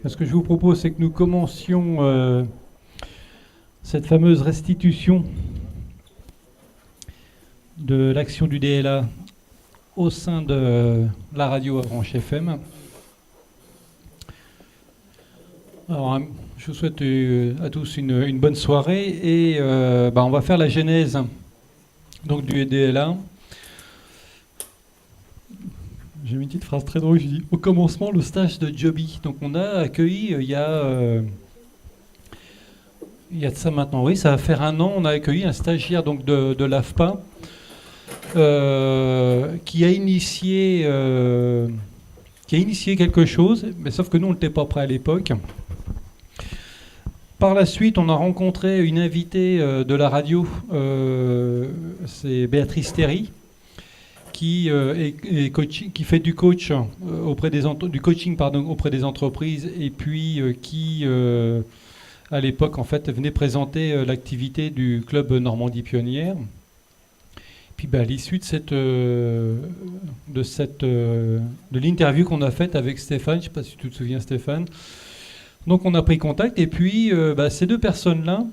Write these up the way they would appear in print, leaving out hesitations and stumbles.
Ce que je vous propose, c'est que nous commencions cette fameuse restitution de l'action du DLA au sein de la radio Avranches FM. Alors, je vous souhaite à tous une bonne soirée et on va faire la genèse donc, du DLA. J'ai une petite phrase très drôle, je dis au commencement le stage de Joby. Donc on a accueilli il y a de ça maintenant, oui, ça va faire 1 an, on a accueilli un stagiaire donc de l'AFPA qui a initié quelque chose, mais sauf que nous on n'était pas prêts à l'époque. Par la suite, on a rencontré une invitée de la radio, c'est Béatrice Théry, qui fait du coaching auprès des entreprises et puis qui à l'époque en fait venait présenter l'activité du club Normandie Pionnière. Puis à l'issue de l'interview qu'on a faite avec Stéphane, je ne sais pas si tu te souviens Stéphane, donc on a pris contact et puis ces deux personnes-là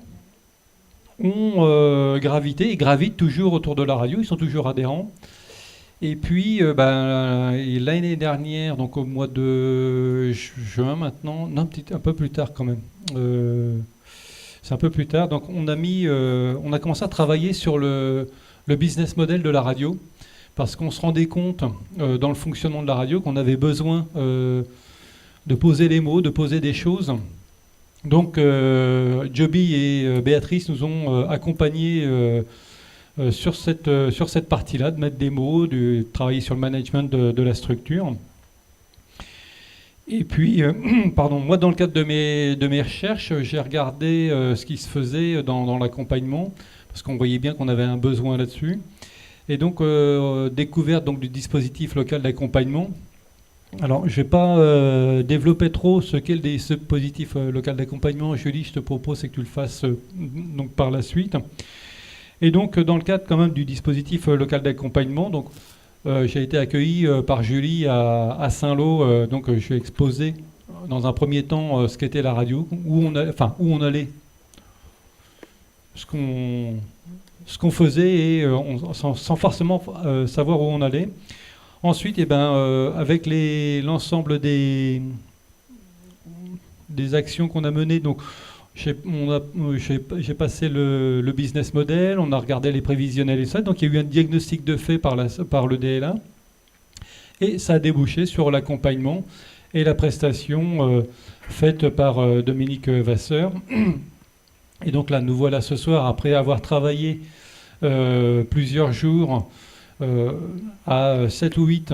ont gravité et gravitent toujours autour de la radio, ils sont toujours adhérents. Et puis, l'année dernière, donc au mois de juin maintenant, non, un peu plus tard quand même, c'est un peu plus tard, donc on a commencé à travailler sur le business model de la radio, parce qu'on se rendait compte dans le fonctionnement de la radio qu'on avait besoin de poser les mots, de poser des choses. Donc, Joby et Béatrice nous ont accompagnés sur cette partie-là, de mettre des mots, de travailler sur le management de la structure. Et puis, moi, dans le cadre de mes recherches, j'ai regardé ce qui se faisait dans l'accompagnement, parce qu'on voyait bien qu'on avait un besoin là-dessus. Et donc, découverte donc, du dispositif local d'accompagnement. Alors, je ne vais pas développer trop ce qu'est le dispositif local d'accompagnement. Julie, je te propose que tu le fasses donc, par la suite. Et donc, dans le cadre quand même du dispositif local d'accompagnement, donc j'ai été accueilli par Julie à Saint-Lô. Donc, je vais exposer dans un premier temps ce qu'était la radio, où on allait, ce qu'on faisait et sans forcément savoir où on allait. Ensuite, avec l'ensemble des actions qu'on a menées, donc j'ai passé le business model, on a regardé les prévisionnels et ça. Donc il y a eu un diagnostic de fait par le DLA. Et ça a débouché sur l'accompagnement et la prestation faite par Dominique Vasseur. Et donc là, nous voilà ce soir, après avoir travaillé plusieurs jours à 7 ou 8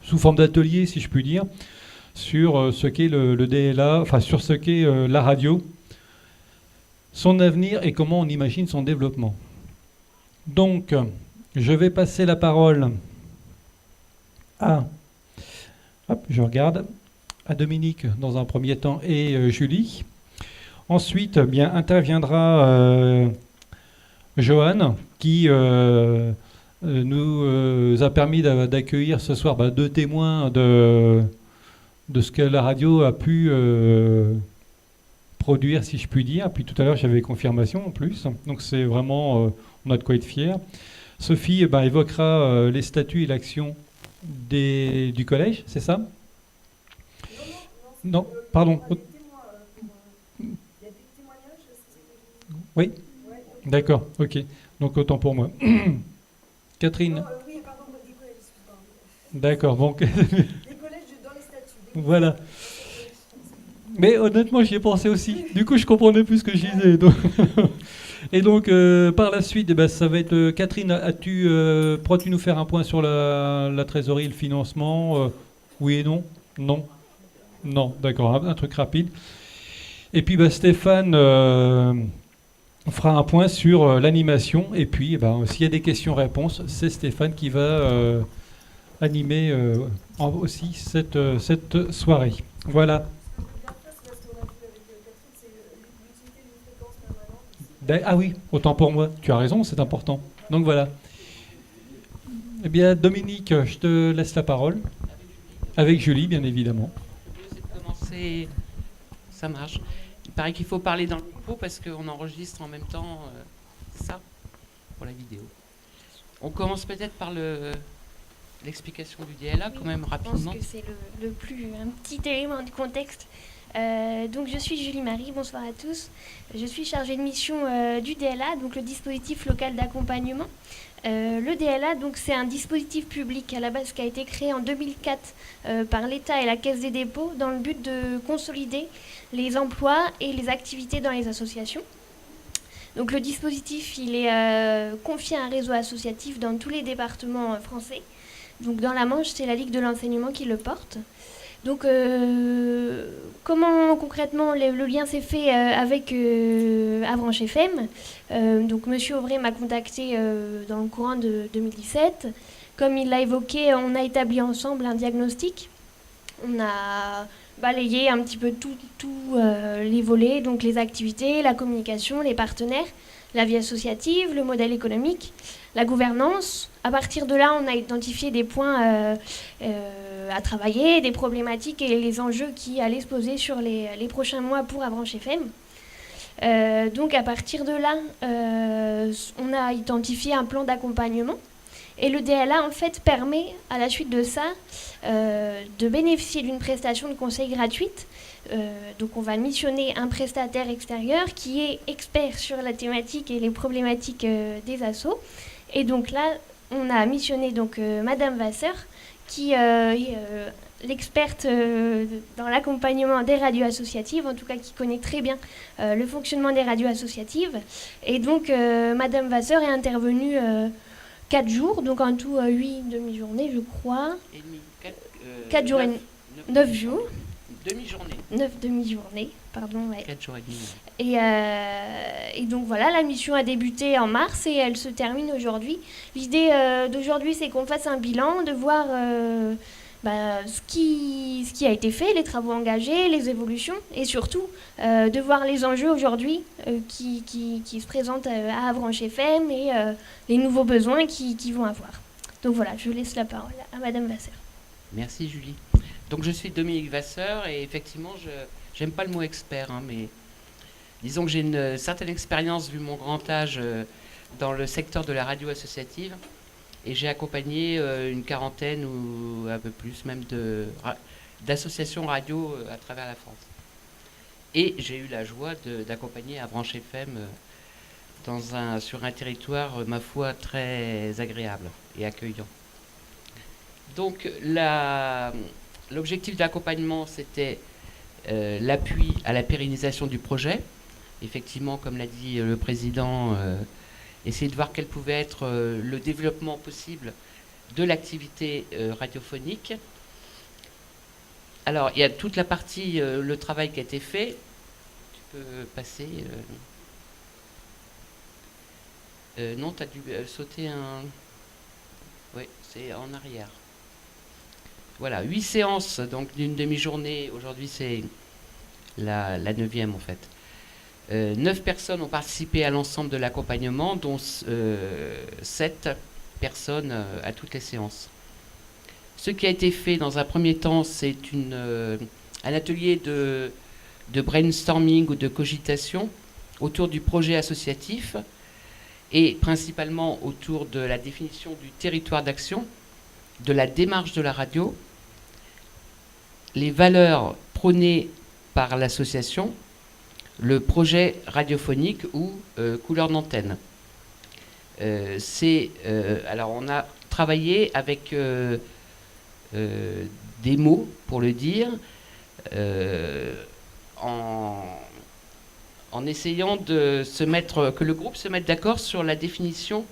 sous forme d'atelier, si je puis dire, sur ce qu'est le DLA, sur ce qu'est la radio, son avenir et comment on imagine son développement. Donc, je vais passer la parole à Dominique dans un premier temps et Julie. Ensuite, interviendra Johan qui nous a permis d'accueillir ce soir 2 témoins de ce que la radio a pu produire, si je puis dire. Puis tout à l'heure, j'avais confirmation en plus. Donc c'est vraiment, on a de quoi être fiers. Sophie évoquera les statuts et l'action du collège, c'est ça? Non, pardon. Il y a des témoignages. Oui. D'accord, ok. Donc autant pour moi. Catherine. Oui, pardon, des collèges. D'accord, donc. Les collèges dans les statuts. Voilà. Mais honnêtement, j'y ai pensé aussi. Du coup, je comprenais plus ce que je disais. Donc. Et donc, par la suite, ça va être... Catherine, pourrais-tu nous faire un point sur la trésorerie et le financement oui et non? Non. Non, d'accord, un truc rapide. Et puis, Stéphane fera un point sur l'animation. Et puis, s'il y a des questions-réponses, c'est Stéphane qui va animer aussi cette soirée. Voilà. Ah oui, autant pour moi. Tu as raison, c'est important. Donc voilà. Eh bien, Dominique, je te laisse la parole. Avec Julie, bien évidemment. Le mieux, c'est de commencer. Ça marche. Il paraît qu'il faut parler dans le micro parce qu'on enregistre en même temps ça pour la vidéo. On commence peut-être par l'explication du DLA quand même rapidement. Je pense que c'est un petit élément de contexte. Donc je suis Julie Marie, bonsoir à tous. Je suis chargée de mission du DLA, donc le dispositif local d'accompagnement. Le DLA, donc c'est un dispositif public à la base qui a été créé en 2004 par l'État et la Caisse des dépôts dans le but de consolider les emplois et les activités dans les associations. Donc le dispositif, il est confié à un réseau associatif dans tous les départements français. Donc dans la Manche, c'est la Ligue de l'enseignement qui le porte. Donc comment concrètement le lien s'est fait avec Avranches FM. Donc Monsieur Auvray m'a contacté dans le courant de 2017. Comme il l'a évoqué, on a établi ensemble un diagnostic. On a balayé un petit peu tous les volets, donc les activités, la communication, les partenaires, la vie associative, le modèle économique, la gouvernance. À partir de là, on a identifié des points à travailler, des problématiques et les enjeux qui allaient se poser sur les prochains mois pour Avranches FM. Donc à partir de là, on a identifié un plan d'accompagnement. Et le DLA, en fait, permet, à la suite de ça, de bénéficier d'une prestation de conseil gratuite. Donc on va missionner un prestataire extérieur qui est expert sur la thématique et les problématiques des assos. Et donc là, on a missionné donc, Madame Vasseur, qui est l'experte dans l'accompagnement des radios associatives, en tout cas qui connaît très bien le fonctionnement des radios associatives. Et donc Madame Vasseur est intervenue 4 jours, donc en tout 8 demi-journées, je crois. 4 jours et 9 jours. Demi-journée. 9 demi-journées, pardon. Ouais. 4 jours et demi. Et donc voilà, la mission a débuté en mars et elle se termine aujourd'hui. L'idée d'aujourd'hui, c'est qu'on fasse un bilan, de voir ce qui a été fait, les travaux engagés, les évolutions, et surtout de voir les enjeux aujourd'hui qui se présentent à Avranches FM et les nouveaux besoins qu'ils vont avoir. Donc voilà, je laisse la parole à Madame Vasseur. Merci Julie. Donc je suis Dominique Vasseur et effectivement, j'aime pas le mot expert, mais disons que j'ai une certaine expérience vu mon grand âge dans le secteur de la radio associative. Et j'ai accompagné une quarantaine ou un peu plus même d'associations radio à travers la France. Et j'ai eu la joie d'accompagner Avranches FM sur un territoire, ma foi, très agréable et accueillant. Donc l'objectif d'accompagnement, c'était l'appui à la pérennisation du projet. Effectivement, comme l'a dit le président, essayer de voir quel pouvait être le développement possible de l'activité radiophonique. Alors, il y a toute la partie, le travail qui a été fait. Tu peux passer. Non, tu as dû sauter un... Oui, c'est en arrière. Voilà, 8 séances donc d'une demi-journée. Aujourd'hui, c'est la 9e en fait. 9 personnes ont participé à l'ensemble de l'accompagnement, dont 7 personnes à toutes les séances. Ce qui a été fait dans un premier temps, c'est un atelier de brainstorming ou de cogitation autour du projet associatif et principalement autour de la définition du territoire d'action, de la démarche de la radio, les valeurs prônées par l'association, le projet radiophonique ou couleur d'antenne. Alors on a travaillé avec des mots, pour le dire, en essayant que le groupe se mette d'accord sur la définition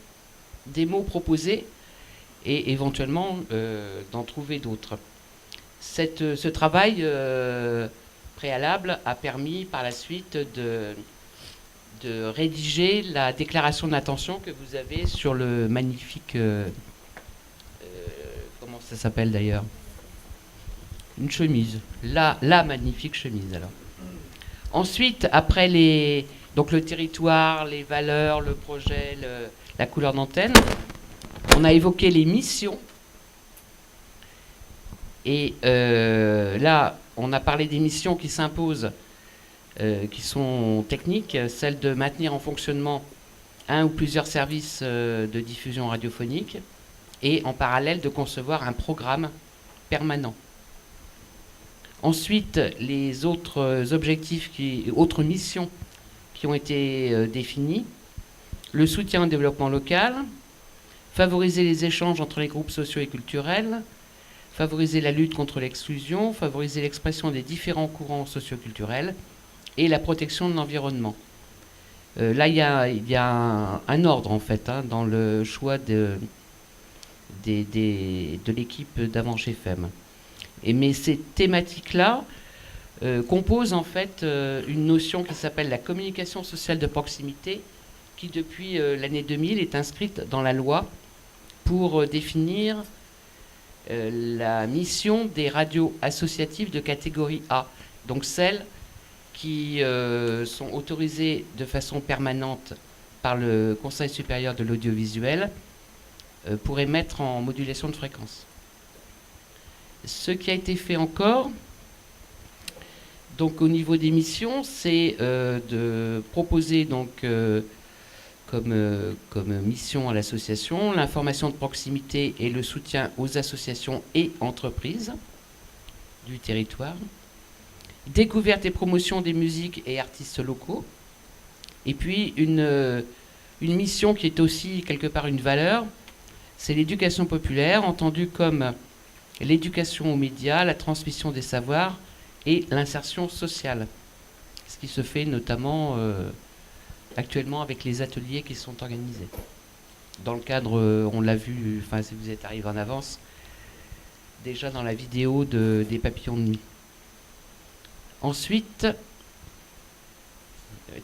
des mots proposés et éventuellement d'en trouver d'autres. Ce travail préalable a permis par la suite de rédiger la déclaration d'intention que vous avez sur le magnifique... comment ça s'appelle d'ailleurs? Une chemise. La magnifique chemise alors. Ensuite, après donc le territoire, les valeurs, le projet, la couleur d'antenne, on a évoqué les missions Et là, on a parlé des missions qui s'imposent, qui sont techniques, celle de maintenir en fonctionnement un ou plusieurs services de diffusion radiophonique, et en parallèle de concevoir un programme permanent. Ensuite, les autres objectifs, autres missions qui ont été définies: le soutien au développement local, favoriser les échanges entre les groupes sociaux et culturels, favoriser la lutte contre l'exclusion, favoriser l'expression des différents courants socioculturels et la protection de l'environnement. Là, il y a un ordre, en fait, hein, dans le choix de l'équipe d'Avranches FM. Mais ces thématiques-là composent, en fait, une notion qui s'appelle la communication sociale de proximité, qui, depuis l'année 2000, est inscrite dans la loi pour définir la mission des radios associatives de catégorie A, donc celles qui sont autorisées de façon permanente par le Conseil supérieur de l'audiovisuel pour émettre en modulation de fréquence. Ce qui a été fait encore, donc au niveau des missions, c'est de proposer donc comme mission à l'association l'information de proximité et le soutien aux associations et entreprises du territoire, découverte et promotion des musiques et artistes locaux, et puis une mission qui est aussi quelque part une valeur, c'est l'éducation populaire, entendue comme l'éducation aux médias, la transmission des savoirs et l'insertion sociale, ce qui se fait notamment actuellement avec les ateliers qui sont organisés. Dans le cadre, on l'a vu, enfin si vous êtes arrivé en avance, déjà dans la vidéo des papillons de nuit. Ensuite,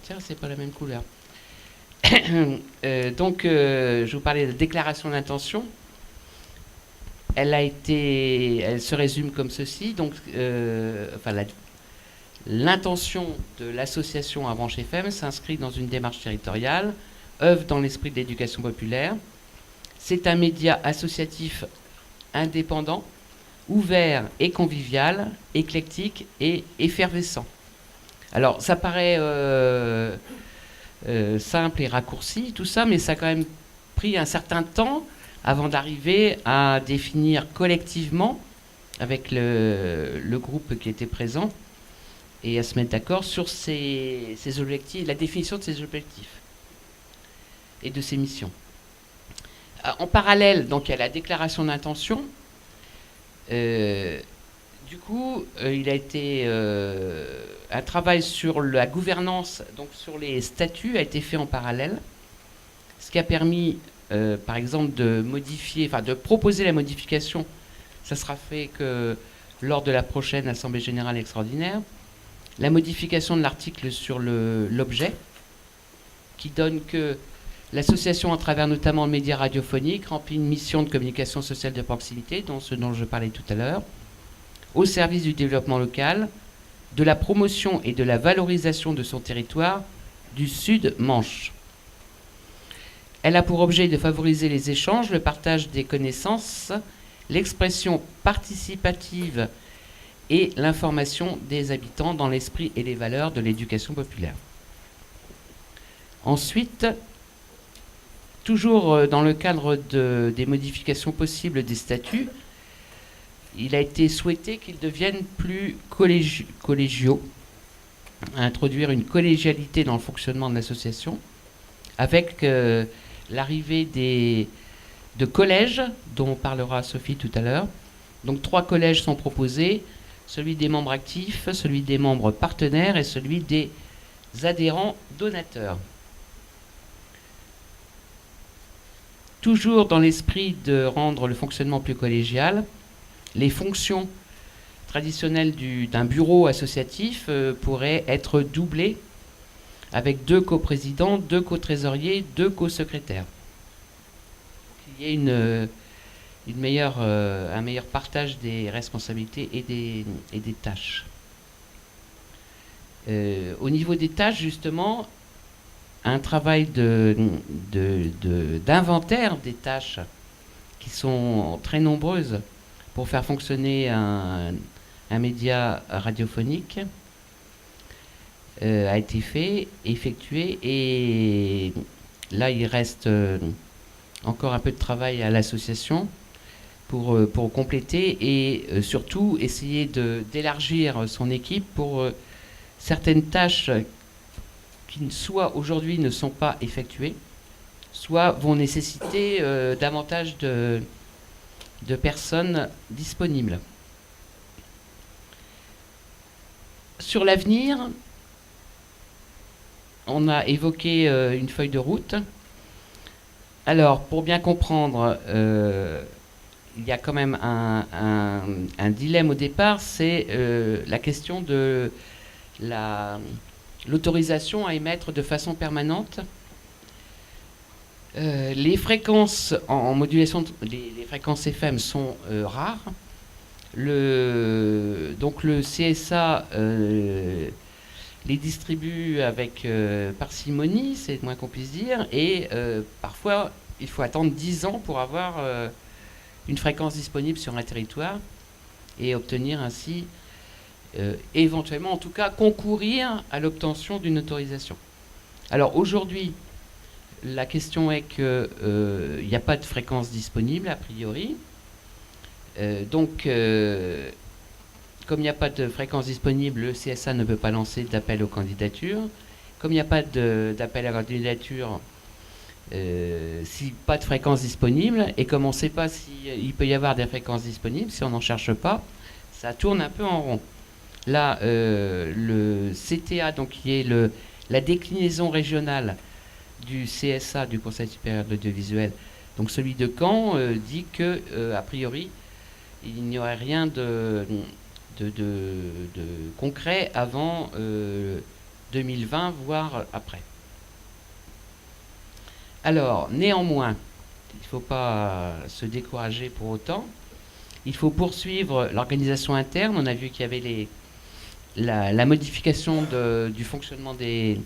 tiens, c'est pas la même couleur. Donc, je vous parlais de la déclaration d'intention. Elle se résume comme ceci. Donc, l'intention de l'association Avranches FM s'inscrit dans une démarche territoriale, œuvre dans l'esprit de l'éducation populaire. C'est un média associatif indépendant, ouvert et convivial, éclectique et effervescent. Alors, ça paraît simple et raccourci, tout ça, mais ça a quand même pris un certain temps avant d'arriver à définir collectivement, avec le groupe qui était présent, et à se mettre d'accord sur ces objectifs, la définition de ces objectifs et de ces missions. En parallèle, donc, il y a la déclaration d'intention. Du coup, il a été un travail sur la gouvernance, donc sur les statuts, a été fait en parallèle, ce qui a permis, par exemple, de proposer la modification. Ça sera fait que lors de la prochaine Assemblée générale extraordinaire. La modification de l'article sur l'objet, qui donne que l'association, à travers notamment le média radiophonique, remplit une mission de communication sociale de proximité, ce dont je parlais tout à l'heure, au service du développement local, de la promotion et de la valorisation de son territoire du Sud-Manche. Elle a pour objet de favoriser les échanges, le partage des connaissances, l'expression participative et l'information des habitants dans l'esprit et les valeurs de l'éducation populaire. Ensuite, toujours dans le cadre des modifications possibles des statuts, il a été souhaité qu'ils deviennent plus collégiaux, introduire une collégialité dans le fonctionnement de l'association, avec l'arrivée de collèges, dont parlera Sophie tout à l'heure. Donc 3 collèges sont proposés, celui des membres actifs, celui des membres partenaires et celui des adhérents donateurs. Toujours dans l'esprit de rendre le fonctionnement plus collégial, les fonctions traditionnelles d'un bureau associatif pourraient être doublées avec 2 coprésidents, 2 co-trésoriers, 2 co-secrétaires. Il y ait un meilleur partage des responsabilités et des tâches. Au niveau des tâches, justement, un travail d'inventaire des tâches qui sont très nombreuses pour faire fonctionner un média radiophonique a été effectué, et là il reste encore un peu de travail à l'association pour compléter, et surtout essayer d'élargir son équipe pour certaines tâches qui soit aujourd'hui ne sont pas effectuées, soit vont nécessiter davantage de personnes disponibles. Sur l'avenir, on a évoqué une feuille de route. Alors, pour bien comprendre, il y a quand même un dilemme au départ, c'est la question de l'autorisation à émettre de façon permanente. Les fréquences en modulation, les fréquences FM sont rares. Donc le CSA les distribue avec parcimonie, c'est le moins qu'on puisse dire, et parfois il faut attendre 10 ans pour avoir une fréquence disponible sur un territoire et obtenir ainsi, éventuellement, en tout cas, concourir à l'obtention d'une autorisation. Alors aujourd'hui, la question est qu'il n'y a pas de fréquence disponible a priori. Donc, comme il n'y a pas de fréquence disponible, le CSA ne peut pas lancer d'appel aux candidatures. Comme il n'y a pas d'appel à candidature, si pas de fréquence disponible, et comme on ne sait pas s'il peut y avoir des fréquences disponibles, si on n'en cherche pas, ça tourne un peu en rond. Là, le CTA, donc, qui est la déclinaison régionale du CSA, du Conseil supérieur de l'audiovisuel, donc celui de Caen, dit que, a priori, il n'y aurait rien de concret avant 2020, voire après. Alors, néanmoins, il ne faut pas se décourager pour autant. Il faut poursuivre l'organisation interne. On a vu qu'il y avait la modification du fonctionnement de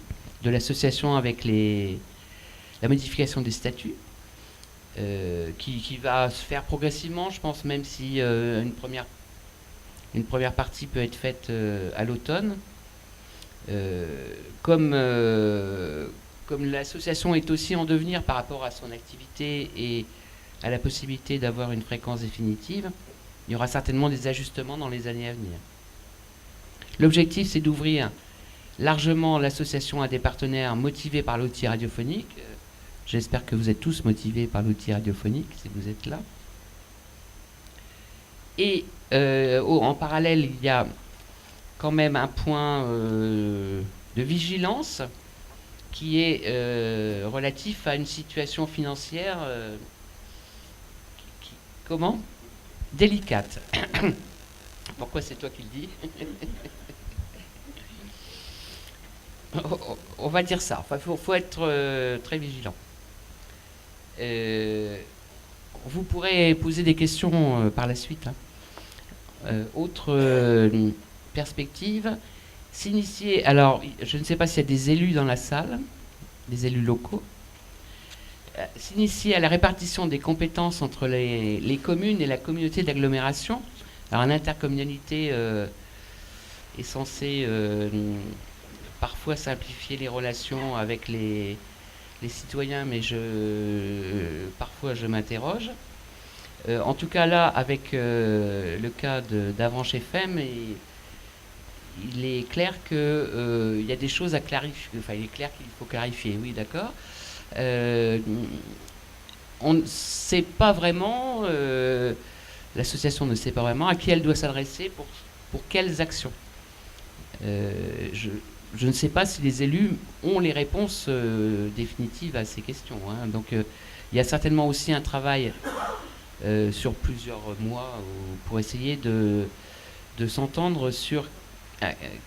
l'association avec la modification des statuts, qui va se faire progressivement, je pense, même si une première partie peut être faite à l'automne. Comme l'association est aussi en devenir par rapport à son activité et à la possibilité d'avoir une fréquence définitive, il y aura certainement des ajustements dans les années à venir. L'objectif, c'est d'ouvrir largement l'association à des partenaires motivés par l'outil radiophonique. J'espère que vous êtes tous motivés par l'outil radiophonique, si vous êtes là. Et en parallèle, il y a quand même un point de vigilance qui est relatif à une situation financière comment ? Délicate. Pourquoi c'est toi qui le dis ? On va dire ça. Enfin, faut être très vigilant. Vous pourrez poser des questions par la suite. Autre perspective, s'initier. Alors, je ne sais pas s'il y a des élus dans la salle, des élus locaux. S'initier à la répartition des compétences entre les communes et la communauté d'agglomération. Alors, l'intercommunalité est censée parfois simplifier les relations avec les citoyens, mais parfois je m'interroge. En tout cas, là, avec le cas d'Avranches FM, il est clair qu'il y a des choses à clarifier. Enfin, il est clair qu'il faut clarifier, oui, d'accord. On ne sait pas vraiment, l'association ne sait pas vraiment à qui elle doit s'adresser pour quelles actions. Je ne sais pas si les élus ont les réponses définitives à ces questions. Hein. Donc, il y a certainement aussi un travail sur plusieurs mois pour essayer de s'entendre sur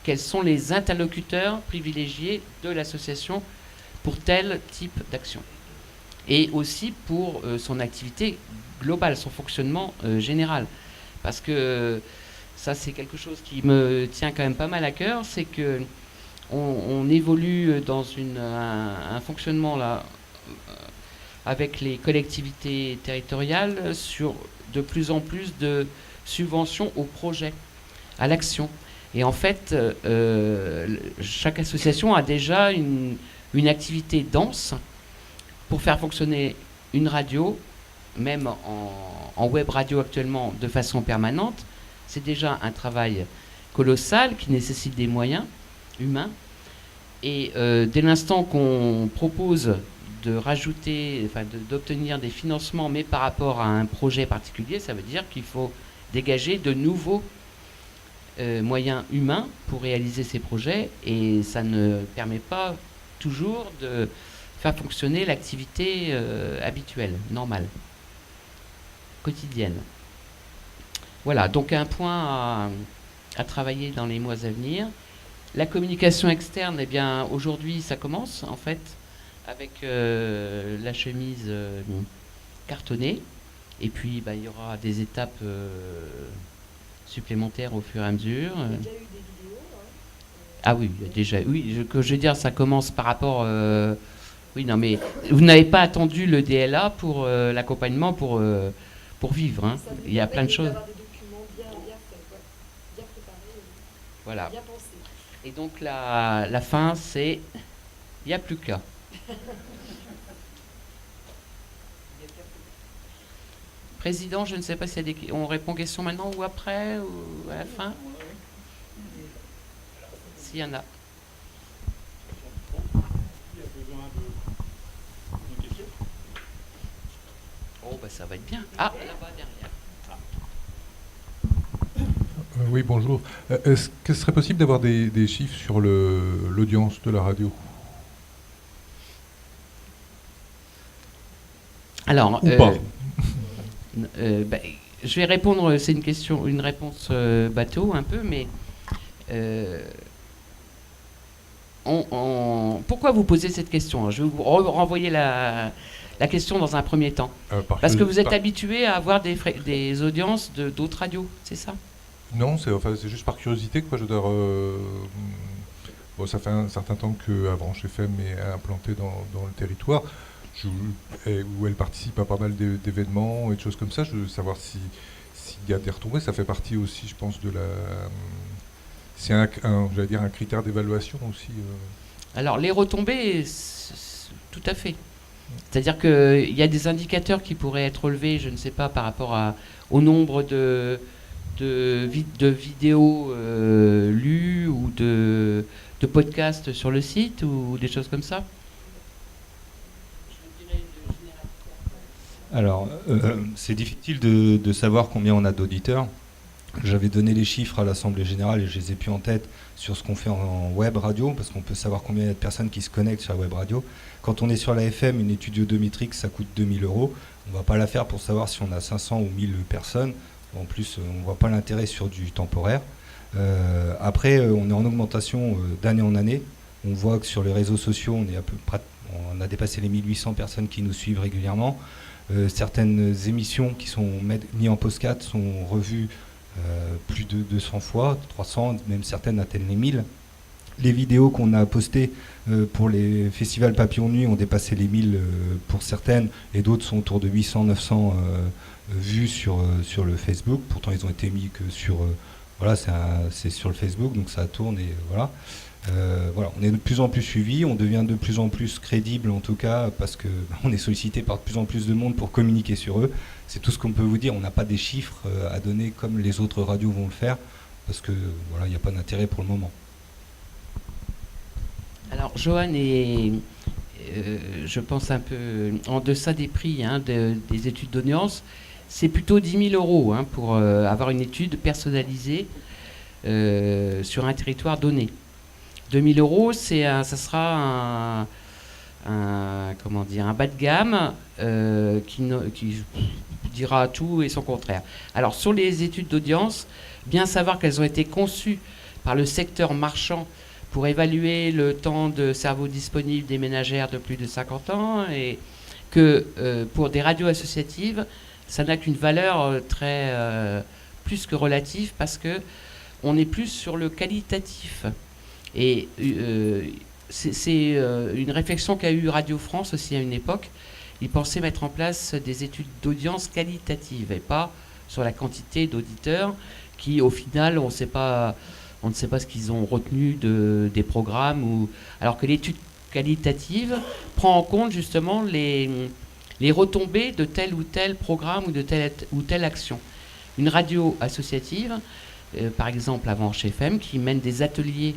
quels sont les interlocuteurs privilégiés de l'association pour tel type d'action. Et aussi pour son activité globale, son fonctionnement général. Parce que ça, c'est quelque chose qui me tient quand même pas mal à cœur, c'est que on évolue dans un fonctionnement là avec les collectivités territoriales sur de plus en plus de subventions au projet, à l'action. Et en fait, chaque association a déjà une activité dense pour faire fonctionner une radio, même en web radio actuellement, de façon permanente. C'est déjà un travail colossal qui nécessite des moyens humains. Et dès l'instant qu'on propose de rajouter, enfin d'obtenir des financements, mais par rapport à un projet particulier, ça veut dire qu'il faut dégager de nouveaux moyens humains pour réaliser ces projets, et ça ne permet pas toujours de faire fonctionner l'activité habituelle, normale, quotidienne. Voilà, donc un point à travailler dans les mois à venir. La communication externe, eh bien, aujourd'hui, ça commence, en fait, avec la chemise cartonnée. Et puis, il y aura des étapes supplémentaires au fur et à mesure. Il y a déjà eu des vidéos. Ah oui, il y a déjà. Oui, je veux dire, ça commence par rapport. Oui, non, mais vous n'avez pas attendu le DLA pour l'accompagnement pour vivre. Hein. Il y a plein de choses. D'avoir des documents bien faits, quoi. Bien préparés, Voilà. bien pensés. Et donc la fin, c'est il n'y a plus qu'à. Président, je ne sais pas s'il y a on répond aux questions maintenant ou après ou à la fin. S'il y en a. Oh, ça va être bien. Ah, là-bas derrière. Oui, bonjour. Est-ce que ce serait possible d'avoir des chiffres sur l'audience de la radio? Alors, Ou pas? je vais répondre, c'est une réponse bateau un peu, mais pourquoi vous posez cette question? Je vais vous renvoyer la question dans un premier temps. Parce que vous êtes habitué à avoir des audiences d'autres radios, c'est ça? Non, c'est juste par curiosité, quoi. Je veux dire, bon, ça fait un certain temps que Avranches FM est implanté dans le territoire, où elle participe à pas mal d'événements et de choses comme ça. Je veux savoir s'il y a des retombées. Ça fait partie aussi, je pense, de la... C'est j'allais dire un critère d'évaluation aussi. Alors, les retombées, tout à fait. C'est-à-dire qu'il y a des indicateurs qui pourraient être relevés, je ne sais pas, par rapport au nombre de vidéos lues ou de podcasts sur le site ou des choses comme ça. Alors, c'est difficile de savoir combien on a d'auditeurs. J'avais donné les chiffres à l'Assemblée Générale et je les ai plus en tête sur ce qu'on fait en web radio, parce qu'on peut savoir combien il y a de personnes qui se connectent sur la web radio. Quand on est sur la FM, une étude audiométrique, ça coûte 2 000 €. On ne va pas la faire pour savoir si on a 500 ou 1000 personnes. En plus, on ne voit pas l'intérêt sur du temporaire. Après, on est en augmentation d'année en année. On voit que sur les réseaux sociaux, on a dépassé les 1800 personnes qui nous suivent régulièrement. Certaines émissions qui sont mises en podcast sont revues plus de 200 fois, 300, même certaines atteignent les 1000. Les vidéos qu'on a postées pour les festivals Papillon Nuit ont dépassé les 1000 pour certaines, et d'autres sont autour de 800, 900 vues sur le Facebook. Pourtant, ils ont été mis que sur... voilà, c'est sur le Facebook, donc ça tourne et voilà. Voilà, on est de plus en plus suivi, on devient de plus en plus crédible en tout cas, parce que on est sollicité par de plus en plus de monde pour communiquer sur eux. C'est tout ce qu'on peut vous dire. On n'a pas des chiffres à donner comme les autres radios vont le faire, parce que voilà, il n'y a pas d'intérêt pour le moment. Alors Johan est, je pense, un peu en deçà des prix des études d'audience. C'est plutôt 10 000 € pour avoir une étude personnalisée sur un territoire donné. 2 000 €, ça sera un bas de gamme qui dira tout et son contraire. Alors sur les études d'audience, bien savoir qu'elles ont été conçues par le secteur marchand pour évaluer le temps de cerveau disponible des ménagères de plus de 50 ans, et que pour des radios associatives, ça n'a qu'une valeur plus que relative, parce que on est plus sur le qualitatif. Et c'est une réflexion qu'a eu Radio France aussi à une époque. ils pensaient mettre en place des études d'audience qualitatives et pas sur la quantité d'auditeurs qui, au final, on ne sait pas ce qu'ils ont retenu des programmes. Alors que l'étude qualitative prend en compte justement les retombées de tel ou tel programme ou de telle ou telle action. Une radio associative, par exemple Avranches FM, qui mène des ateliers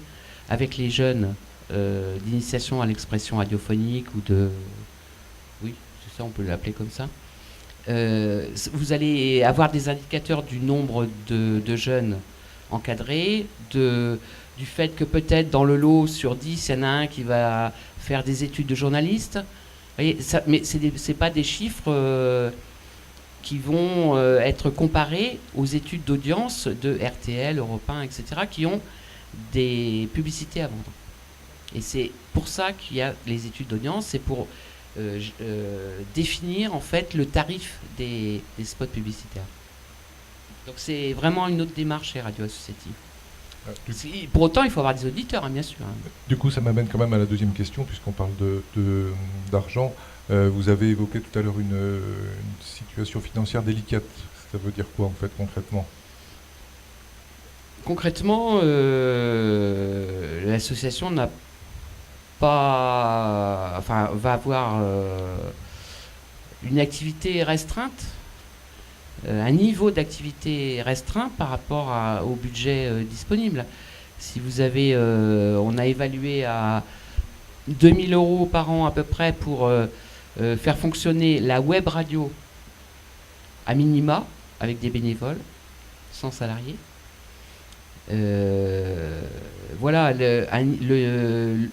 avec les jeunes d'initiation à l'expression radiophonique ou de... Oui, c'est ça, on peut l'appeler comme ça. Vous allez avoir des indicateurs du nombre de jeunes encadrés, du fait que peut-être dans le lot sur 10, il y en a un qui va faire des études de journaliste. Vous voyez, ça, mais ce n'est pas des chiffres qui vont être comparés aux études d'audience de RTL, Europe 1, etc., qui ont des publicités à vendre. Et c'est pour ça qu'il y a les études d'audience, c'est pour définir en fait le tarif des spots publicitaires. Donc c'est vraiment une autre démarche chez Radio Associative. Pour autant, il faut avoir des auditeurs, hein, bien sûr. Du coup, ça m'amène quand même à la deuxième question, puisqu'on parle d'argent. Vous avez évoqué tout à l'heure une situation financière délicate. Ça veut dire quoi, en fait, concrètement ? Concrètement, l'association n'a pas... Enfin, va avoir une activité restreinte, un niveau d'activité restreint par rapport au budget disponible. Si vous avez... on a évalué à 2 000 € par an à peu près pour faire fonctionner la web radio à minima, avec des bénévoles, sans salariés. Voilà,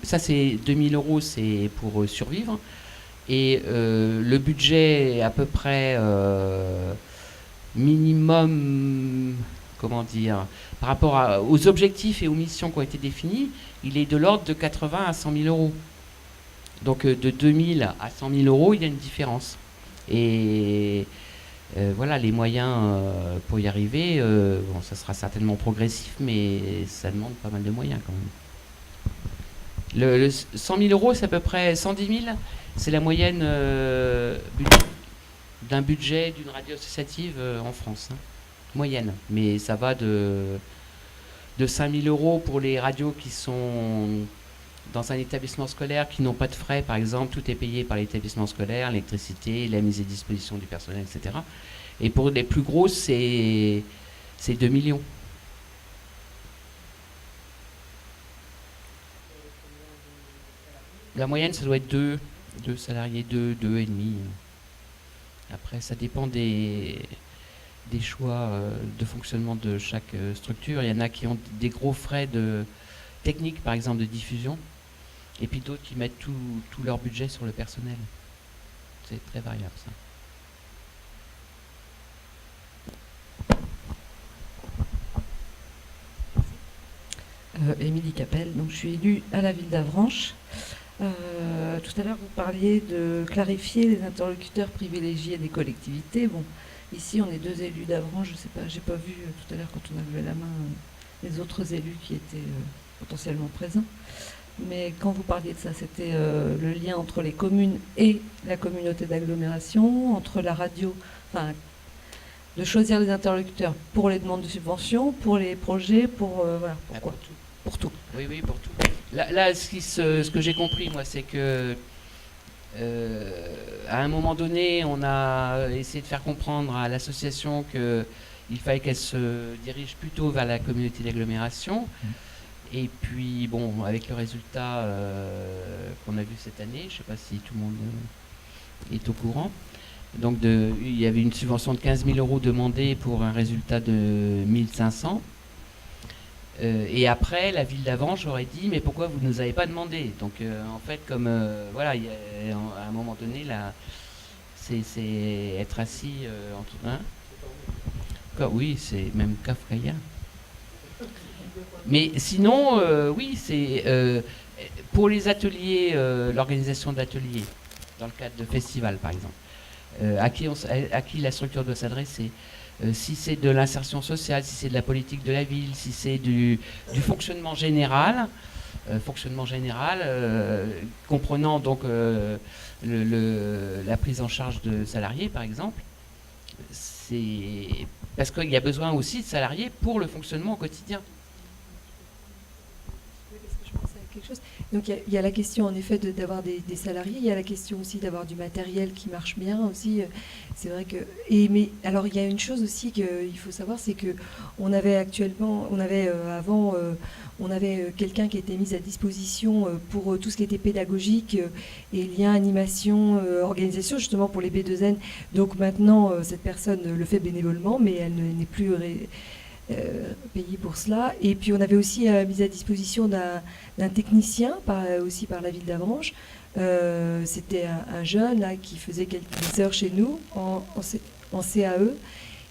ça c'est 2 000 €, c'est pour survivre. Et le budget à peu près minimum, comment dire, par rapport aux objectifs et aux missions qui ont été définies, il est de l'ordre de 80 à 100 000 €. Donc de 2 000 à 100 000 €, il y a une différence. Et voilà, les moyens pour y arriver, bon, ça sera certainement progressif, mais ça demande pas mal de moyens quand même. Le 100 000 €, c'est à peu près 110 000. C'est la moyenne d'un budget d'une radio associative en France. Hein. Moyenne. Mais ça va de 5 000 € pour les radios qui sont dans un établissement scolaire qui n'ont pas de frais, par exemple. Tout est payé par l'établissement scolaire, l'électricité, la mise à disposition du personnel, etc. Et pour les plus grosses, c'est 2 millions. La moyenne, ça doit être 2 salariés, 2 et demi. Après, ça dépend des choix de fonctionnement de chaque structure. Il y en a qui ont des gros frais techniques, par exemple, de diffusion. Et puis d'autres qui mettent tout leur budget sur le personnel. C'est très variable, ça. Émilie Capel, donc je suis élue à la ville d'Avranches. Tout à l'heure, vous parliez de clarifier les interlocuteurs privilégiés des collectivités. Bon, ici, on est 2 élus d'Avranches. Je sais pas, j'ai pas vu tout à l'heure quand on a levé la main les autres élus qui étaient potentiellement présents. Mais quand vous parliez de ça, c'était le lien entre les communes et la communauté d'agglomération, entre la radio, enfin, de choisir les interlocuteurs pour les demandes de subventions, pour les projets, pour voilà, pourquoi ? Pour tout. Oui, pour tout. Là, ce que j'ai compris, moi, c'est que à un moment donné, on a essayé de faire comprendre à l'association qu'il fallait qu'elle se dirige plutôt vers la communauté d'agglomération. Et puis, bon, avec le résultat qu'on a vu cette année, je ne sais pas si tout le monde est au courant. Donc, il y avait une subvention de 15 000 € demandée pour un résultat de 1 500. Et après, la ville d'Avranches aurait dit, mais pourquoi vous ne nous avez pas demandé ? Donc, en fait, comme, voilà, à un moment donné, là, c'est être assis en tout cas. Oui, c'est même kafkaïen. Mais sinon, oui, c'est pour les ateliers, l'organisation d'ateliers, dans le cadre de festivals, par exemple, à qui la structure doit s'adresser. Si c'est de l'insertion sociale, si c'est de la politique de la ville, si c'est du fonctionnement général, fonctionnement général, comprenant donc la prise en charge de salariés, par exemple. C'est parce qu'il y a besoin aussi de salariés pour le fonctionnement au quotidien. Oui, parce que je pensais à quelque chose. Donc il y a la question en effet d'avoir des salariés, il y a la question aussi d'avoir du matériel qui marche bien aussi. C'est vrai que mais alors il y a une chose aussi qu'il faut savoir, c'est que on avait avant on avait quelqu'un qui était mis à disposition pour tout ce qui était pédagogique et lien animation, organisation justement pour les B2N. Donc maintenant cette personne le fait bénévolement, mais elle n'est plus payé pour cela. Et puis on avait aussi mis à disposition d'un technicien, aussi par la ville d'Avranches. C'était un jeune là, qui faisait quelques heures chez nous en CAE.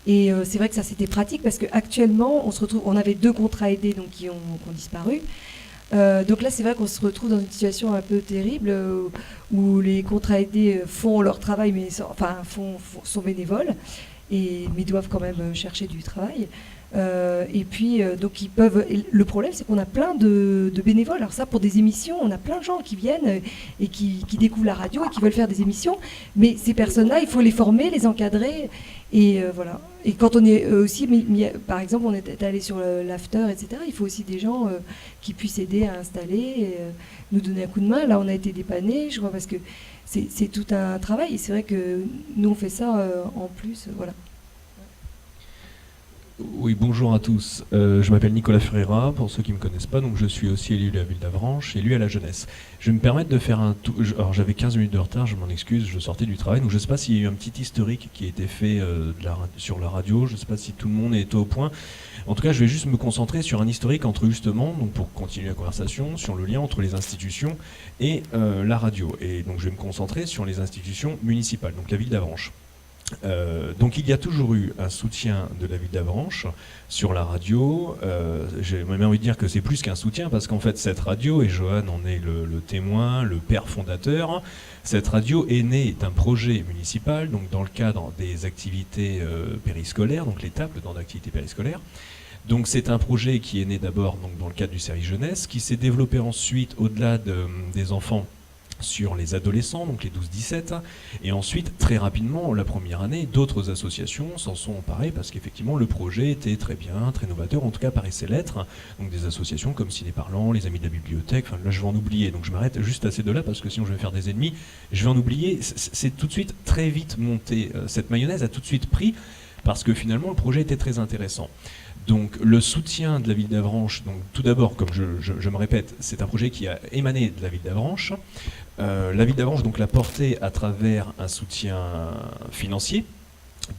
Et c'est vrai que ça c'était pratique parce qu'actuellement on avait 2 contrats aidés donc, qui ont disparu. Donc là c'est vrai qu'on se retrouve dans une situation un peu terrible où les contrats aidés font leur travail mais sont bénévoles mais doivent quand même chercher du travail. Et puis, donc ils peuvent. Le problème, c'est qu'on a plein de bénévoles. Alors ça, pour des émissions, on a plein de gens qui viennent et qui découvrent la radio et qui veulent faire des émissions. Mais ces personnes-là, il faut les former, les encadrer. Et voilà. Et quand on est aussi, par exemple, on est allé sur l'after, etc. Il faut aussi des gens qui puissent aider à installer, et, nous donner un coup de main. Là, on a été dépannés, je crois, parce que c'est tout un travail. Et c'est vrai que nous, on fait ça en plus. Voilà. Oui, bonjour à tous. Je m'appelle Nicolas Ferreira, pour ceux qui ne me connaissent pas, donc je suis aussi élu de la ville d'Avranches, élu à la jeunesse. Je vais me permettre de faire un tour. Alors j'avais 15 minutes de retard, je m'en excuse, je sortais du travail, donc je ne sais pas s'il y a eu un petit historique qui a été fait sur la radio, je ne sais pas si tout le monde est au point. En tout cas, je vais juste me concentrer sur un historique entre justement, donc pour continuer la conversation, sur le lien entre les institutions et la radio. Et donc je vais me concentrer sur les institutions municipales, donc la ville d'Avranches. Donc il y a toujours eu un soutien de la ville d'Avranches sur la radio. J'ai même envie de dire que c'est plus qu'un soutien parce qu'en fait cette radio, et Johan en est le témoin, le père fondateur, cette radio est née d'un projet municipal, donc dans le cadre des activités périscolaires, donc les tables dans l'activité périscolaire. Donc c'est un projet qui est né d'abord dans le cadre du service jeunesse, qui s'est développé ensuite au-delà des enfants sur les adolescents, donc les 12-17, et ensuite, très rapidement, la première année, d'autres associations s'en sont emparées parce qu'effectivement, le projet était très bien, très novateur, en tout cas paraissait l'être, donc des associations comme Ciné Parlant, les Amis de la Bibliothèque, enfin là je vais en oublier, donc je m'arrête juste à ces deux-là parce que sinon je vais faire des ennemis, je vais en oublier, c'est tout de suite très vite monté, cette mayonnaise a tout de suite pris, parce que finalement le projet était très intéressant. Donc le soutien de la ville d'Avranches, donc tout d'abord, comme je me répète, c'est un projet qui a émané de la ville d'Avranches. La ville d'Avranches donc l'a porté à travers un soutien financier,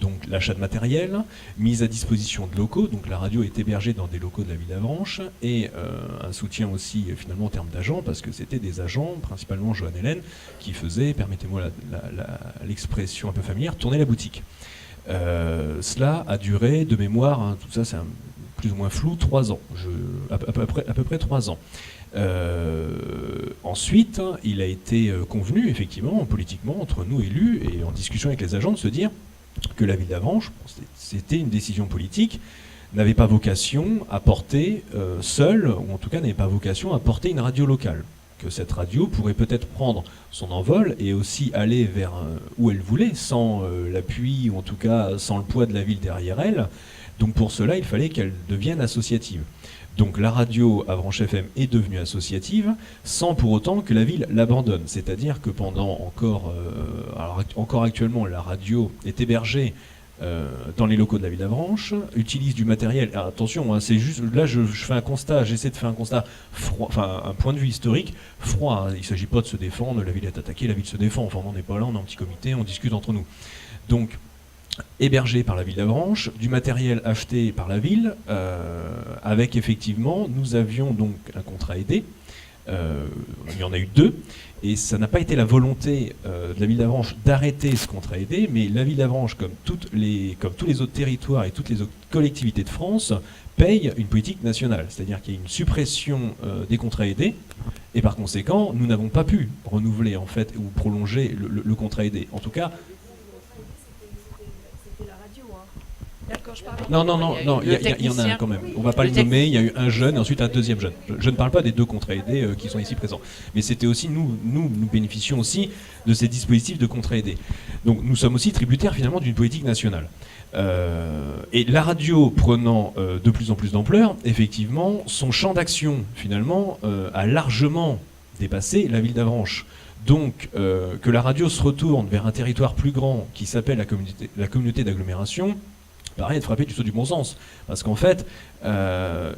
donc l'achat de matériel, mise à disposition de locaux, donc la radio est hébergée dans des locaux de la ville d'Avranches, et un soutien aussi finalement en termes d'agents, parce que c'était des agents, principalement Johan Hélène, qui faisaient, permettez-moi l'expression un peu familière, tourner la boutique. Cela a duré, de mémoire, hein, tout ça c'est plus ou moins flou, 3 ans, à peu près 3 ans. Ensuite, il a été convenu, effectivement, politiquement, entre nous élus, et en discussion avec les agents, de se dire que la ville d'Avranches, c'était une décision politique, n'avait pas vocation à porter seule, ou en tout cas n'avait pas vocation à porter une radio locale. Que cette radio pourrait peut-être prendre son envol et aussi aller vers où elle voulait, sans l'appui, ou en tout cas sans le poids de la ville derrière elle. Donc pour cela, il fallait qu'elle devienne associative. Donc la radio Avranches FM est devenue associative, sans pour autant que la ville l'abandonne. C'est-à-dire que pendant encore actuellement, la radio est hébergée dans les locaux de la ville d'Avranches, utilise du matériel. Alors, attention, hein, c'est juste là je fais un constat, j'essaie de faire un constat froid, enfin un point de vue historique froid. Hein, il ne s'agit pas de se défendre, la ville est attaquée, la ville se défend. Enfin, on n'est pas là, on est en petit comité, on discute entre nous. Donc hébergé par la ville d'Avranches, du matériel acheté par la ville, avec effectivement, nous avions donc un contrat aidé. Il y en a eu 2, et ça n'a pas été la volonté de la ville d'Avranches d'arrêter ce contrat aidé, mais la ville d'Avranches, comme tous les autres territoires et toutes les autres collectivités de France, paye une politique nationale. C'est-à-dire qu'il y a une suppression des contrats aidés, et par conséquent, nous n'avons pas pu renouveler en fait ou prolonger le contrat aidé. En tout cas, quand je parlais. Non, il y en a un quand même. On va pas le nommer, il y a eu un jeune et ensuite un deuxième jeune. Je ne parle pas des deux contrats aidés qui sont ici présents. Mais c'était aussi, nous bénéficions aussi de ces dispositifs de contrats aidés. Donc nous sommes aussi tributaires finalement d'une politique nationale. Et la radio prenant de plus en plus d'ampleur, effectivement, son champ d'action finalement a largement dépassé la ville d'Avranches. Donc, que la radio se retourne vers un territoire plus grand qui s'appelle la communauté d'agglomération, paraît être frappé du saut du bon sens. Parce qu'en fait,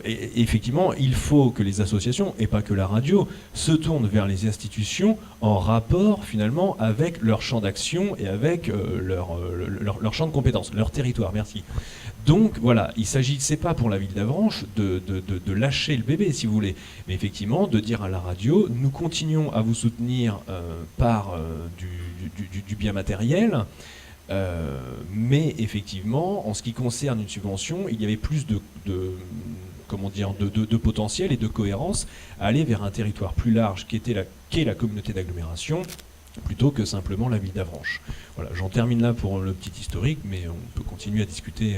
effectivement, il faut que les associations, et pas que la radio, se tournent vers les institutions en rapport finalement avec leur champ d'action et avec leur champ de compétences, leur territoire. Merci. Donc voilà, il s'agissait pas pour la ville d'Avranches de lâcher le bébé, si vous voulez, mais effectivement de dire à la radio, nous continuons à vous soutenir par du bien matériel, mais effectivement, en ce qui concerne une subvention, il y avait plus de potentiel et de cohérence à aller vers un territoire plus large qu'est la communauté d'agglomération, plutôt que simplement la ville d'Avranches. Voilà, j'en termine là pour le petit historique, mais on peut continuer à discuter.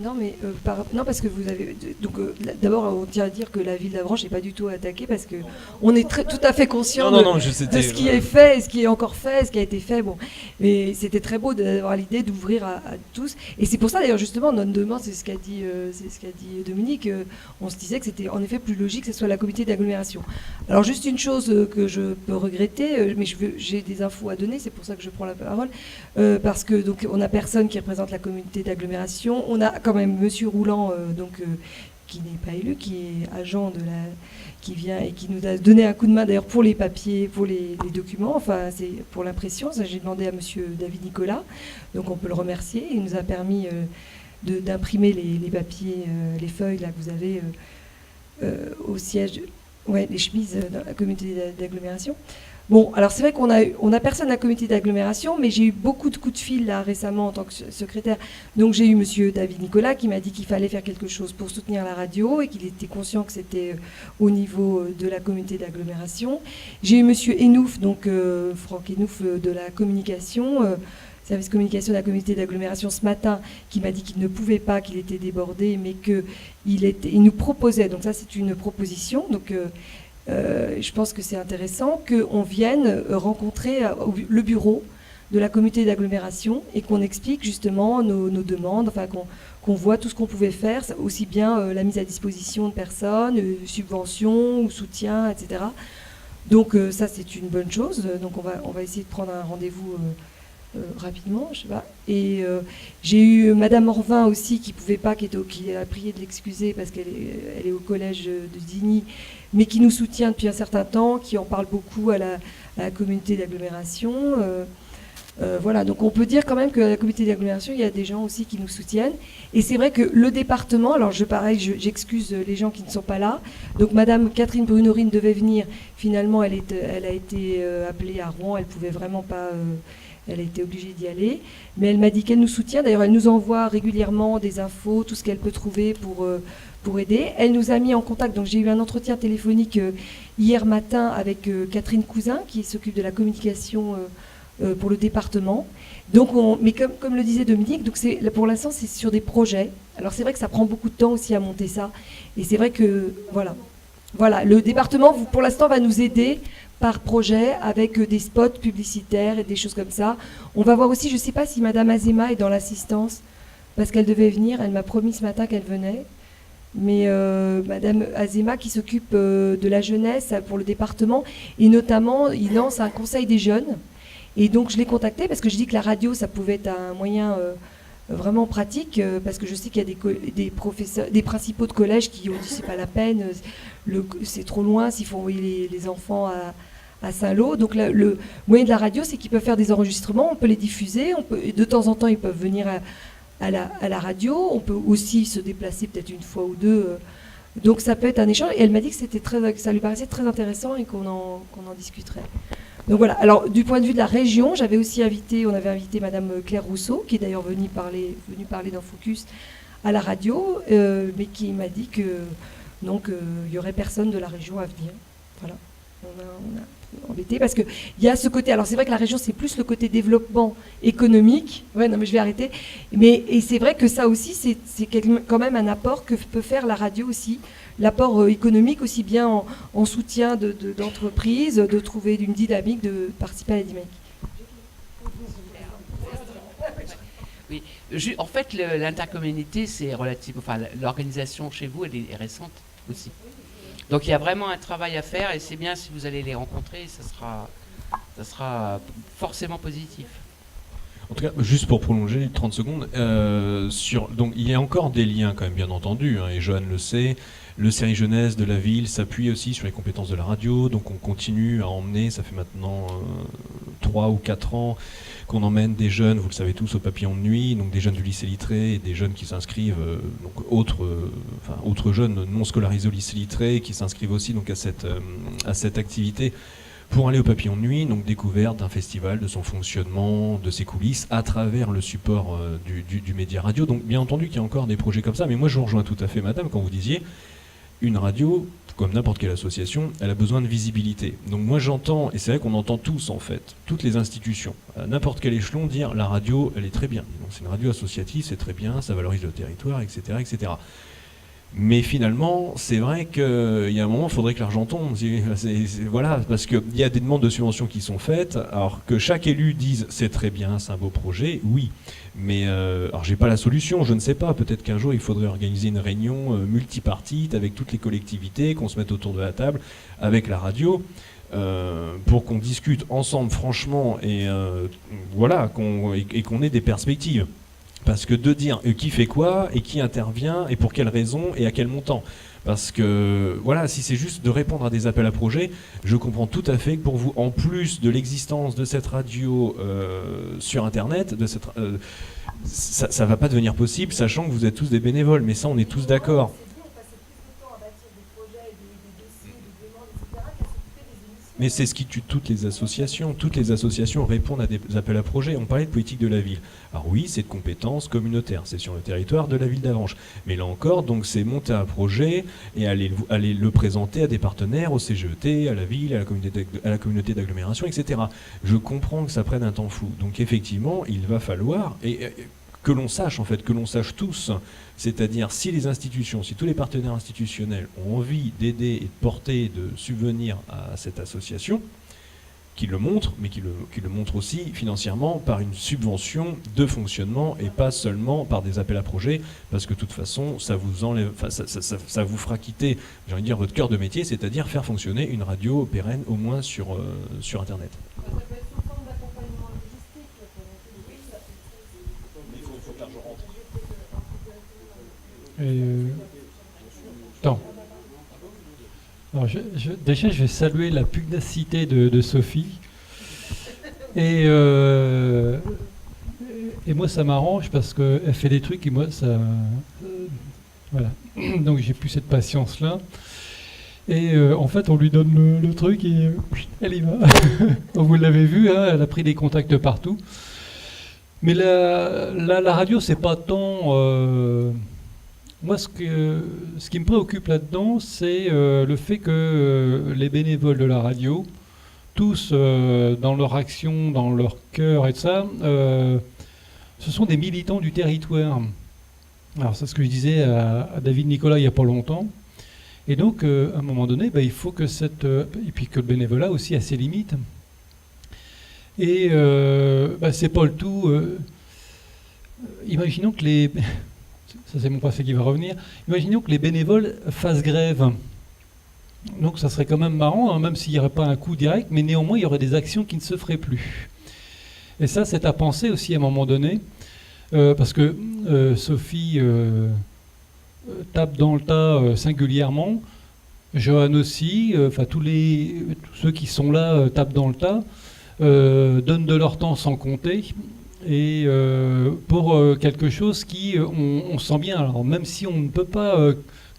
Non, mais parce que vous avez. Donc, d'abord, on tient à dire que la ville d'Avranches n'est pas du tout attaquée parce que on est tout à fait conscient de ce qui est fait, et ce qui est encore fait, ce qui a été fait. Bon, mais c'était très beau d'avoir l'idée d'ouvrir à tous. Et c'est pour ça, d'ailleurs, justement, notre demande, c'est ce qu'a dit Dominique. On se disait que c'était en effet plus logique que ce soit la communauté d'agglomération. Alors, juste une chose que je peux regretter, mais j'ai des infos à donner, c'est pour ça que je prends la parole, parce que donc on n'a personne qui représente la communauté d'agglomération. On a quand même Monsieur Roulant, qui n'est pas élu, qui est agent qui vient et qui nous a donné un coup de main d'ailleurs pour les papiers, pour les documents, enfin c'est pour l'impression. Ça, j'ai demandé à Monsieur David Nicolas, donc on peut le remercier. Il nous a permis d'imprimer les papiers, les feuilles là que vous avez au siège, les chemises dans la communauté d'agglomération. Bon, alors c'est vrai qu'on a personne à la communauté d'agglomération, mais j'ai eu beaucoup de coups de fil là récemment en tant que secrétaire. Donc j'ai eu Monsieur David Nicolas qui m'a dit qu'il fallait faire quelque chose pour soutenir la radio et qu'il était conscient que c'était au niveau de la communauté d'agglomération. J'ai eu Monsieur Enouf, donc Franck Enouf de la communication, service communication de la communauté d'agglomération ce matin, qui m'a dit qu'il ne pouvait pas, qu'il était débordé, mais qu'il nous proposait, donc ça c'est une proposition, donc je pense que c'est intéressant qu'on vienne rencontrer le bureau de la communauté d'agglomération et qu'on explique justement nos demandes, enfin qu'on voit tout ce qu'on pouvait faire, aussi bien la mise à disposition de personnes, subventions ou soutien, etc. Donc ça c'est une bonne chose, donc on va essayer de prendre un rendez-vous rapidement, je sais pas. Et j'ai eu Madame Orvin aussi qui pouvait pas, qui a prié de l'excuser parce qu'elle est au collège de Digny, mais qui nous soutient depuis un certain temps, qui en parle beaucoup à la communauté d'agglomération. Voilà, donc on peut dire quand même que la communauté d'agglomération, il y a des gens aussi qui nous soutiennent. Et c'est vrai que le département, alors j'excuse les gens qui ne sont pas là. Donc Madame Catherine Brunorine devait venir. Finalement, elle a été appelée à Rouen. Elle pouvait vraiment pas. Elle a été obligée d'y aller. Mais elle m'a dit qu'elle nous soutient. D'ailleurs, elle nous envoie régulièrement des infos, tout ce qu'elle peut trouver pour aider. Elle nous a mis en contact. Donc j'ai eu un entretien téléphonique hier matin avec Catherine Cousin, qui s'occupe de la communication pour le département. Donc mais comme le disait Dominique, donc pour l'instant c'est sur des projets. Alors c'est vrai que ça prend beaucoup de temps aussi à monter ça. Et c'est vrai que voilà, le département pour l'instant va nous aider par projet avec des spots publicitaires et des choses comme ça. On va voir aussi, je ne sais pas si Madame Azema est dans l'assistance, parce qu'elle devait venir, elle m'a promis ce matin qu'elle venait. Mais Madame Azema qui s'occupe de la jeunesse pour le département, et notamment il lance un conseil des jeunes. Et donc je l'ai contactée parce que je dis que la radio ça pouvait être un moyen vraiment pratique, parce que je sais qu'il y a des principaux de collège qui ont dit c'est pas la peine, c'est trop loin s'il faut envoyer les enfants à Saint-Lô. Donc le moyen de la radio, c'est qu'ils peuvent faire des enregistrements, on peut les diffuser, de temps en temps ils peuvent venir à la radio, on peut aussi se déplacer peut-être une fois ou deux. Donc ça peut être un échange. Et elle m'a dit que ça lui paraissait très intéressant et qu'on en discuterait. Donc voilà. Alors du point de vue de la région, on avait invité Madame Claire Rousseau, qui est d'ailleurs venue parler dans Focus à la radio, mais qui m'a dit que non, qu'il n'y aurait personne de la région à venir. Voilà. on a embêté parce qu'il y a ce côté. Alors c'est vrai que la région, c'est plus le côté développement économique. Ouais, non, mais je vais arrêter. Et c'est vrai que ça aussi, c'est quand même un apport que peut faire la radio aussi. L'apport économique aussi bien en soutien d'entreprises, de trouver une dynamique, de participer à la dynamique. Oui, en fait, l'intercommunalité, c'est relatif. Enfin, l'organisation chez vous, elle est récente aussi. Donc, il y a vraiment un travail à faire, et c'est bien si vous allez les rencontrer, ça sera forcément positif. En tout cas, juste pour prolonger 30 secondes, donc il y a encore des liens quand même, bien entendu, hein, et Johan le sait. Le service jeunesse de la ville s'appuie aussi sur les compétences de la radio, donc on continue à emmener, ça fait maintenant 3 ou 4 ans qu'on emmène des jeunes, vous le savez tous, au Papillon de Nuit, donc des jeunes du lycée Littré et des jeunes qui s'inscrivent, donc autres jeunes non scolarisés au lycée Littré qui s'inscrivent aussi donc à cette activité pour aller au Papillon de Nuit, donc découverte d'un festival, de son fonctionnement, de ses coulisses, à travers le support du média radio. Donc bien entendu qu'il y a encore des projets comme ça, mais moi je vous rejoins tout à fait, madame, quand vous disiez, une radio, comme n'importe quelle association, elle a besoin de visibilité. Donc moi j'entends, et c'est vrai qu'on entend tous en fait, toutes les institutions, à n'importe quel échelon, dire la radio, elle est très bien. Donc c'est une radio associative, c'est très bien, ça valorise le territoire, etc. etc. Mais finalement, c'est vrai qu'il y a un moment, il faudrait que l'argent tombe. Voilà, parce qu'il y a des demandes de subventions qui sont faites, alors que chaque élu dise c'est très bien, c'est un beau projet, oui. Mais alors j'ai pas la solution, je ne sais pas. Peut-être qu'un jour il faudrait organiser une réunion multipartite avec toutes les collectivités, qu'on se mette autour de la table avec la radio. Pour qu'on discute ensemble franchement et voilà, qu'on ait des perspectives. Parce que de dire qui fait quoi et qui intervient et pour quelles raisons et à quel montant. Parce que voilà, si c'est juste de répondre à des appels à projets, je comprends tout à fait que pour vous, en plus de l'existence de cette radio sur Internet, ça ne va pas devenir possible, sachant que vous êtes tous des bénévoles. Mais ça, on est tous d'accord. Mais c'est ce qui tue toutes les associations. Toutes les associations répondent à des appels à projets. On parlait de politique de la ville. Alors oui, c'est de compétences communautaires. C'est sur le territoire de la ville d'Avranches. Mais là encore, donc c'est monter un projet et aller le présenter à des partenaires, au CGET, à la ville, à la communauté d'agglomération, etc. Je comprends que ça prenne un temps fou. Donc effectivement, il va falloir... que l'on sache, en fait, que l'on sache tous, c'est-à-dire si les institutions, si tous les partenaires institutionnels ont envie d'aider et de porter, de subvenir à cette association, qu'ils le montrent, mais qu'ils le montrent aussi financièrement par une subvention de fonctionnement et pas seulement par des appels à projets, parce que de toute façon, ça vous enlève, ça vous fera quitter, j'ai envie de dire, votre cœur de métier, c'est-à-dire faire fonctionner une radio pérenne au moins sur Internet. Attends. Alors déjà, je vais saluer la pugnacité de Sophie. Et moi, ça m'arrange parce qu'elle fait des trucs et moi, ça... voilà. Donc, j'ai plus cette patience-là. Et en fait, on lui donne le truc et elle y va. Vous l'avez vu, hein, elle a pris des contacts partout. Mais la radio, c'est pas tant... Moi, ce qui me préoccupe là-dedans, c'est le fait que les bénévoles de la radio, tous dans leur action, dans leur cœur et tout ça, ce sont des militants du territoire. Alors, c'est ce que je disais à David Nicolas il n'y a pas longtemps. Et donc, à un moment donné, il faut que et puis que le bénévolat aussi a ses limites. Et c'est pas le tout. Imaginons que ça c'est mon passé qui va revenir. Imaginons que les bénévoles fassent grève. Donc ça serait quand même marrant, hein, même s'il n'y aurait pas un coup direct, mais néanmoins il y aurait des actions qui ne se feraient plus. Et ça c'est à penser aussi à un moment donné, parce que Sophie tape dans le tas singulièrement, Johan aussi, tous ceux qui sont là tapent dans le tas, donnent de leur temps sans compter. Et pour quelque chose qui, on sent bien, alors même si on ne peut pas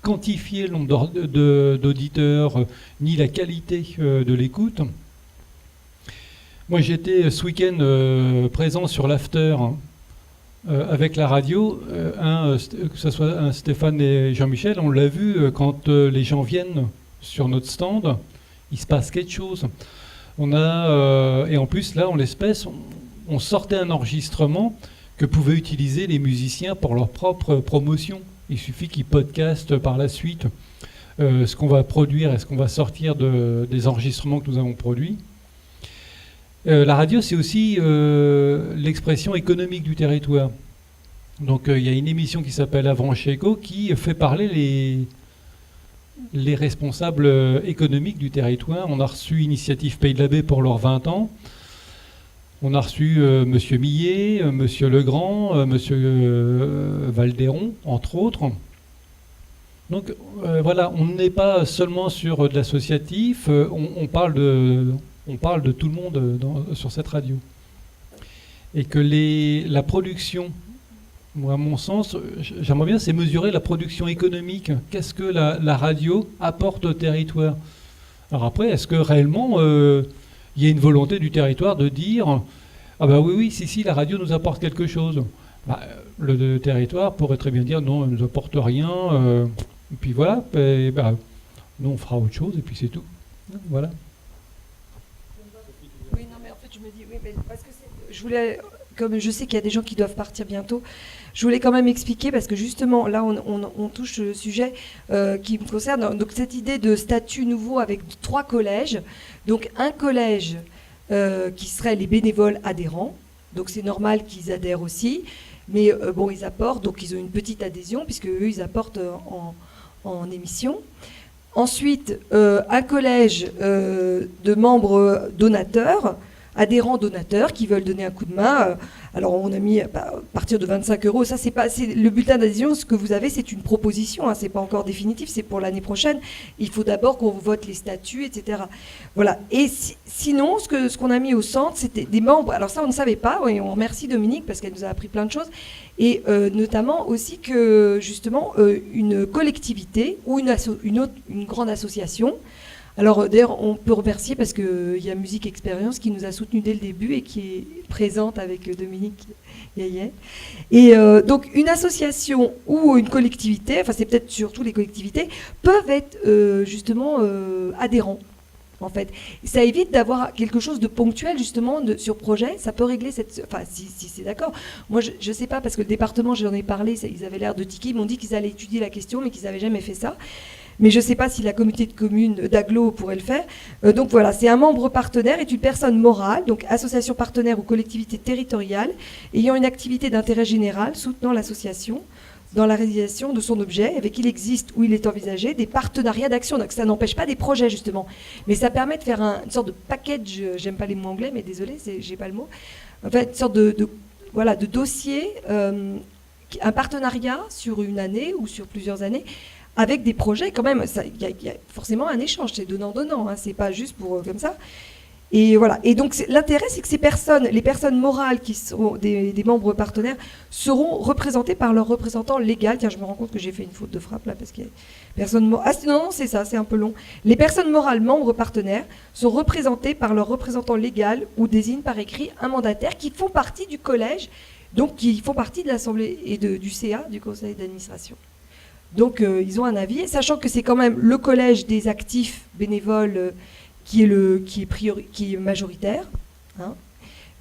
quantifier le nombre d'auditeurs ni la qualité de l'écoute, moi j'étais ce week-end présent sur l'after avec la radio, que ce soit un Stéphane et Jean-Michel, on l'a vu quand les gens viennent sur notre stand, il se passe quelque chose. On a, et en plus, là, en l'espèce, on sortait un enregistrement que pouvaient utiliser les musiciens pour leur propre promotion. Il suffit qu'ils podcastent par la suite ce qu'on va produire et ce qu'on va sortir des enregistrements que nous avons produits. La radio, c'est aussi l'expression économique du territoire. Donc il y a une émission qui s'appelle Avranches Éco qui fait parler les responsables économiques du territoire. On a reçu Initiative Pays de la Baie pour leurs 20 ans. On a reçu Monsieur Millet, Monsieur Legrand, Monsieur Valderon, entre autres. Donc voilà, on n'est pas seulement sur de l'associatif, on parle de tout le monde sur cette radio. Et que la production, moi à mon sens, j'aimerais bien, c'est mesurer la production économique. Qu'est-ce que la radio apporte au territoire? Alors après, est-ce que réellement il y a une volonté du territoire de dire ah bah oui, si, la radio nous apporte quelque chose. Bah, le territoire pourrait très bien dire non, elle ne nous apporte rien, et puis voilà, et bah, nous on fera autre chose, et puis c'est tout. Voilà. Oui, non, mais en fait, je me dis, oui, mais parce que je voulais, comme je sais qu'il y a des gens qui doivent partir bientôt, je voulais quand même expliquer, parce que justement, là, on touche le sujet qui me concerne. Donc, cette idée de statut nouveau avec 3 collèges. Donc, un collège qui serait les bénévoles adhérents. Donc, c'est normal qu'ils adhèrent aussi. Mais bon, ils apportent, donc ils ont une petite adhésion, puisque eux, ils apportent en émission. Ensuite, un collège de membres donateurs, adhérents donateurs, qui veulent donner un coup de main. Alors, on a mis à partir de 25 €. Ça, c'est le bulletin d'adhésion. Ce que vous avez, c'est une proposition. Hein, c'est pas encore définitif. C'est pour l'année prochaine. Il faut d'abord qu'on vote les statuts, etc. Voilà. Et sinon, ce qu'on a mis au centre, c'était des membres. Alors ça, on ne savait pas. Et on remercie Dominique parce qu'elle nous a appris plein de choses. Et notamment aussi que, justement, une collectivité ou une grande association. Alors d'ailleurs, on peut remercier parce qu'il y a Musique Expérience qui nous a soutenus dès le début et qui est présente avec Dominique Yayet. Et donc une association ou une collectivité, enfin c'est peut-être surtout les collectivités, peuvent être justement adhérents. En fait, ça évite d'avoir quelque chose de ponctuel justement sur projet. Ça peut régler cette... Enfin, si c'est d'accord. Moi, je ne sais pas, parce que le département, j'en ai parlé, ils avaient l'air de tiquer. Ils m'ont dit qu'ils allaient étudier la question, mais qu'ils n'avaient jamais fait ça. Mais je ne sais pas si la communauté de communes d'Aglo pourrait le faire. Donc voilà, c'est un membre partenaire, est une personne morale, donc association partenaire ou collectivité territoriale, ayant une activité d'intérêt général, soutenant l'association dans la réalisation de son objet, avec qui il existe ou il est envisagé des partenariats d'action. Donc ça n'empêche pas des projets, justement. Mais ça permet de faire une sorte de package, j'aime pas les mots anglais, mais désolé, j'ai pas le mot. En fait, une sorte de dossier, un partenariat sur une année ou sur plusieurs années, avec des projets quand même. Il y a forcément un échange, c'est donnant-donnant, hein, c'est pas juste pour comme ça. Et voilà. Et donc l'intérêt, c'est que ces personnes, les personnes morales qui sont des membres partenaires, seront représentées par leur représentant légal. Tiens, je me rends compte que j'ai fait une faute de frappe là parce qu'il y a personnes morales. Ah non, c'est ça, c'est un peu long. Les personnes morales membres partenaires sont représentées par leur représentant légal ou désignent par écrit un mandataire qui font partie du collège, donc qui font partie de l'Assemblée et du CA, du Conseil d'administration. Donc ils ont un avis, sachant que c'est quand même le collège des actifs bénévoles qui est majoritaire, hein.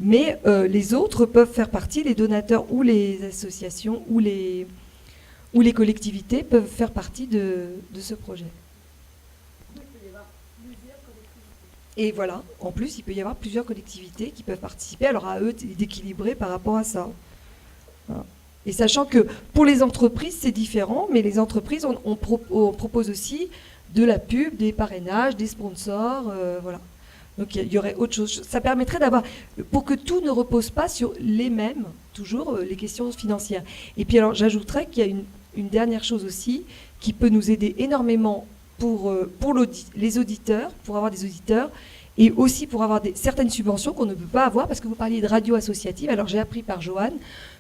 Mais les autres peuvent faire partie, les donateurs ou les associations ou les collectivités peuvent faire partie de ce projet. Et voilà, en plus, il peut y avoir plusieurs collectivités qui peuvent participer, alors à eux d'équilibrer par rapport à ça. Voilà. Et sachant que pour les entreprises, c'est différent, mais les entreprises, on propose aussi de la pub, des parrainages, des sponsors, voilà. Donc il y aurait autre chose. Ça permettrait d'avoir, pour que tout ne repose pas sur les mêmes, toujours les questions financières. Et puis alors j'ajouterais qu'il y a une dernière chose aussi qui peut nous aider énormément pour les auditeurs, pour avoir des auditeurs, et aussi pour avoir certaines subventions qu'on ne peut pas avoir, parce que vous parliez de radio associative. Alors j'ai appris par Joanne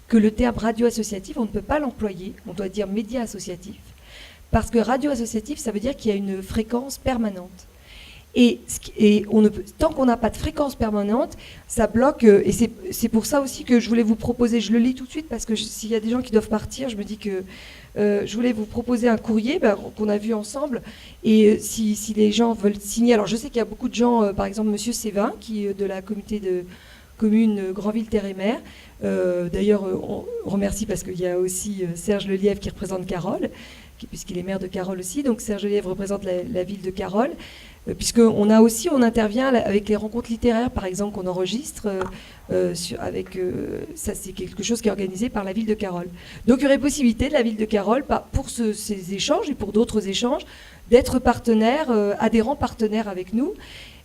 que le terme radio associatif, on ne peut pas l'employer, on doit dire média associatif. Parce que radio associatif, ça veut dire qu'il y a une fréquence permanente. Et tant qu'on n'a pas de fréquence permanente, ça bloque. Et c'est pour ça aussi que je voulais vous proposer, je le lis tout de suite parce que s'il y a des gens qui doivent partir, je me dis que je voulais vous proposer un courrier qu'on a vu ensemble. Et si les gens veulent signer, alors je sais qu'il y a beaucoup de gens, par exemple Monsieur Sévin, qui de la communauté de commune Granville-Terre-et-Mer. D'ailleurs, on remercie parce qu'il y a aussi Serge Lelièvre qui représente Carole, puisqu'il est maire de Carole aussi. Donc Serge Lelièvre représente la ville de Carole. Puisqu'on intervient avec les rencontres littéraires, par exemple, qu'on enregistre, ça c'est quelque chose qui est organisé par la ville de Carole. Donc il y aurait possibilité de la ville de Carole, pour ces échanges et pour d'autres échanges, d'être partenaire, adhérent partenaire avec nous.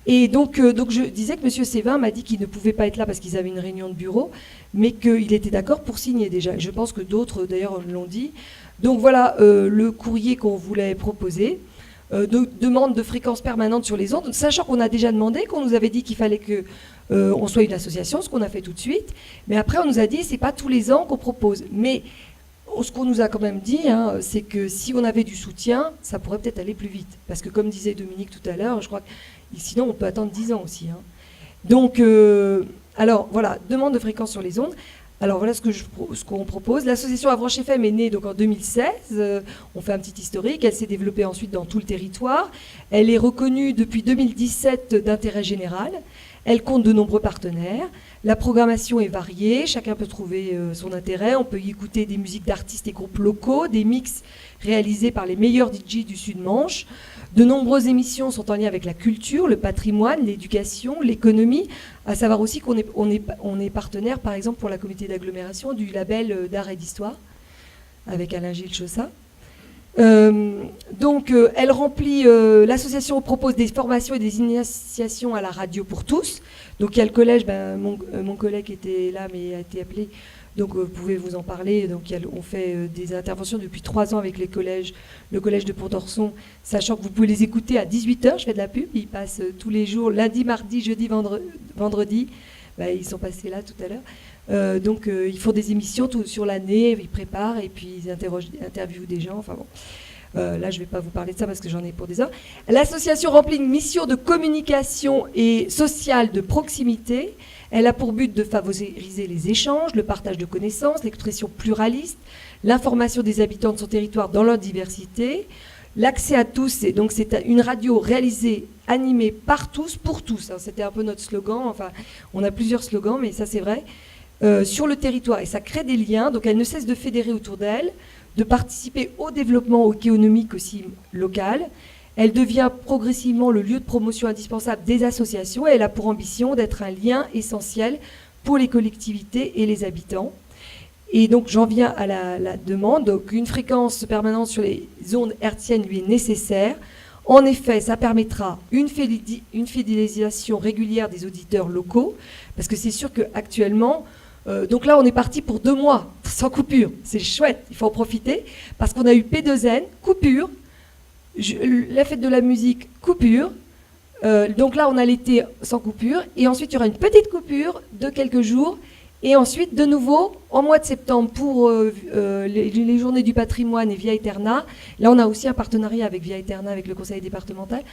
Et donc je disais que M. Sévin m'a dit qu'il ne pouvait pas être là parce qu'ils avaient une réunion de bureau, mais qu'il était d'accord pour signer déjà. Et je pense que d'autres, d'ailleurs, l'ont dit. Donc voilà le courrier qu'on voulait proposer. Demande de fréquence permanente sur les ondes, sachant qu'on a déjà demandé, qu'on nous avait dit qu'il fallait qu'on soit une association, ce qu'on a fait tout de suite. Mais après, on nous a dit c'est pas tous les ans qu'on propose. Mais ce qu'on nous a quand même dit, c'est que si on avait du soutien, ça pourrait peut-être aller plus vite. Parce que comme disait Dominique tout à l'heure, je crois que sinon on peut attendre 10 ans aussi. Donc, alors voilà, demande de fréquence sur les ondes. Alors voilà ce qu'on propose. L'association Avranches FM est née donc en 2016. On fait un petit historique. Elle s'est développée ensuite dans tout le territoire. Elle est reconnue depuis 2017 d'intérêt général. Elle compte de nombreux partenaires. La programmation est variée. Chacun peut trouver son intérêt. On peut y écouter des musiques d'artistes et groupes locaux, des mix réalisés par les meilleurs DJ du Sud-Manche. De nombreuses émissions sont en lien avec la culture, le patrimoine, l'éducation, l'économie. À savoir aussi qu'on est partenaire, par exemple, pour la communauté d'agglomération du label d'art et d'histoire, avec Alain-Gilles Chaussat. Donc, elle remplit. L'association propose des formations et des initiations à la radio pour tous. Donc, il y a le collège. Mon collègue était là, mais a été appelé. Donc, vous pouvez vous en parler. Donc, on fait des interventions depuis 3 ans avec le collège de Pont-d'Orson, sachant que vous pouvez les écouter à 18h. Je fais de la pub. Ils passent tous les jours, lundi, mardi, jeudi, vendredi. Ils sont passés là tout à l'heure. Donc, ils font des émissions sur l'année. Ils préparent et puis ils interviewent des gens. Enfin bon. Là, je ne vais pas vous parler de ça parce que j'en ai pour des heures. L'association remplit une mission de communication et sociale de proximité. Elle a pour but de favoriser les échanges, le partage de connaissances, l'expression pluraliste, l'information des habitants de son territoire dans leur diversité, l'accès à tous. Et donc, c'est une radio réalisée, animée par tous, pour tous. C'était un peu notre slogan. Enfin, on a plusieurs slogans, mais ça, c'est vrai. Sur le territoire. Et ça crée des liens. Donc, elle ne cesse de fédérer autour d'elle, de participer au développement économique aussi local. Elle devient progressivement le lieu de promotion indispensable des associations et elle a pour ambition d'être un lien essentiel pour les collectivités et les habitants. Et donc j'en viens à la demande. Donc une fréquence permanente sur les ondes hertziennes lui est nécessaire. En effet, ça permettra une fidélisation régulière des auditeurs locaux, parce que c'est sûr qu'actuellement, donc là on est parti pour 2 mois, sans coupure. C'est chouette, il faut en profiter, parce qu'on a eu P2N, coupure, la fête de la musique, coupure. Donc là, on a l'été sans coupure. Et ensuite, il y aura une petite coupure de quelques jours. Et ensuite, de nouveau, en mois de septembre, pour les journées du patrimoine et Via Eterna. Là, on a aussi un partenariat avec Via Eterna, avec le conseil départemental.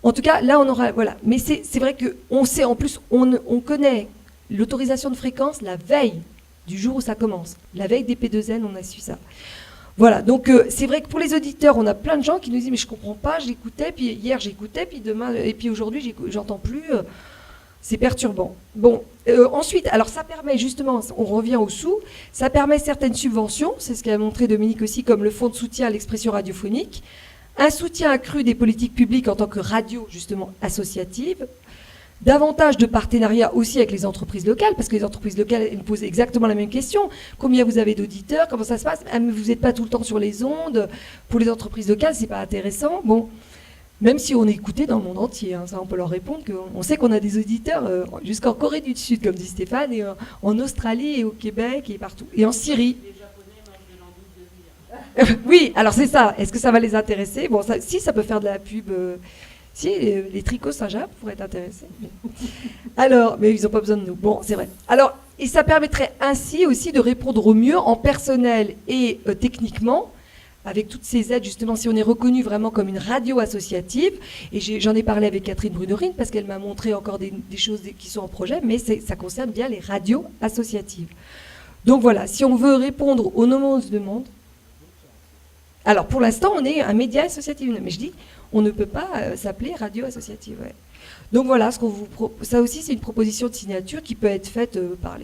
En tout cas, là, on aura... Voilà. Mais c'est vrai qu'on sait, en plus, on connaît l'autorisation de fréquence la veille du jour où ça commence. La veille des P2N, on a su ça. Voilà, donc c'est vrai que pour les auditeurs, on a plein de gens qui nous disent « mais je comprends pas, j'écoutais, puis hier j'écoutais, puis demain, et puis aujourd'hui j'entends plus, c'est perturbant ». Bon, ensuite, alors ça permet justement, on revient aux sous, ça permet certaines subventions, c'est ce qu'a montré Dominique aussi, comme le fonds de soutien à l'expression radiophonique, un soutien accru des politiques publiques en tant que radio justement associative, davantage de partenariats aussi avec les entreprises locales, parce que les entreprises locales elles nous posent exactement la même question. Combien vous avez d'auditeurs? Comment ça se passe? Vous n'êtes pas tout le temps sur les ondes. Pour les entreprises locales, c'est pas intéressant. Bon, même si on est écouté dans le monde entier, ça on peut leur répondre qu'on sait qu'on a des auditeurs jusqu'en Corée du Sud, comme dit Stéphane, et en Australie et au Québec et partout, et en Syrie. Les Japonais mangent de l'andouille de oui, alors c'est ça. Est-ce que ça va les intéresser? Bon, si ça peut faire de la pub. Si, les tricots Saint-Jacques pourraient être intéressés. Alors, mais ils n'ont pas besoin de nous. Bon, c'est vrai. Alors, et ça permettrait ainsi aussi de répondre au mieux en personnel et techniquement avec toutes ces aides, justement, si on est reconnu vraiment comme une radio associative, et j'en ai parlé avec Catherine Brunorine, parce qu'elle m'a montré encore des choses qui sont en projet, mais ça concerne bien les radios associatives. Donc voilà, si on veut répondre aux nombreuses demandes, alors pour l'instant, on est un média associatif, mais je dis, on ne peut pas s'appeler radio associative. Ouais. Donc voilà, ça aussi, c'est une proposition de signature qui peut être faite par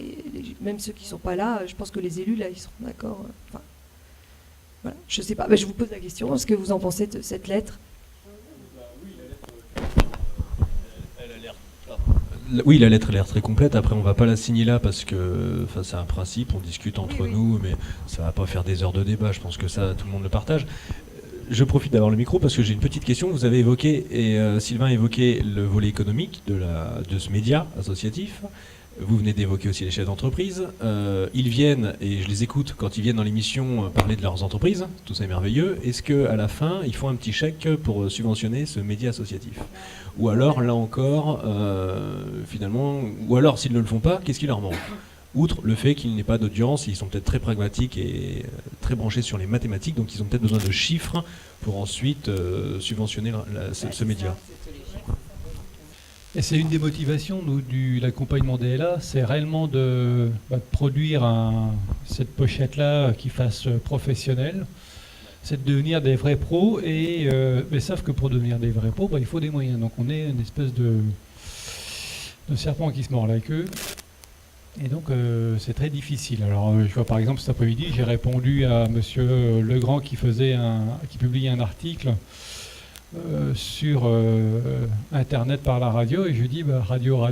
même ceux qui ne sont pas là. Je pense que les élus, là, ils seront d'accord. Enfin, voilà, je ne sais pas. Je vous pose la question. Ce que vous en pensez de cette lettre? Oui, la lettre a l'air très complète. Après, on ne va pas la signer là parce que c'est un principe, on discute entre nous, mais ça ne va pas faire des heures de débat. Je pense que ça, tout le monde le partage. Je profite d'avoir le micro parce que j'ai une petite question. Vous avez évoqué, et Sylvain a évoqué le volet économique de ce média associatif. Vous venez d'évoquer aussi les chefs d'entreprise. Ils viennent, et je les écoute quand ils viennent dans l'émission parler de leurs entreprises. Tout ça est merveilleux. Est-ce qu'à la fin, ils font un petit chèque pour subventionner ce média associatif? Ou alors, là encore, finalement, ou alors s'ils ne le font pas, qu'est-ce qui leur manque? Outre le fait qu'il n'y ait pas d'audience, ils sont peut-être très pragmatiques et très branchés sur les mathématiques, donc ils ont peut-être besoin de chiffres pour ensuite subventionner ce média. Et c'est une des motivations de l'accompagnement DLA, c'est réellement de produire cette pochette-là qui fasse professionnelle, c'est de devenir des vrais pros, mais sauf que pour devenir des vrais pros, il faut des moyens. Donc on est une espèce de serpent qui se mord la queue. Et donc c'est très difficile. Alors je vois par exemple cet après-midi, j'ai répondu à monsieur Legrand qui publiait un article sur internet par la radio, et je lui dis radio,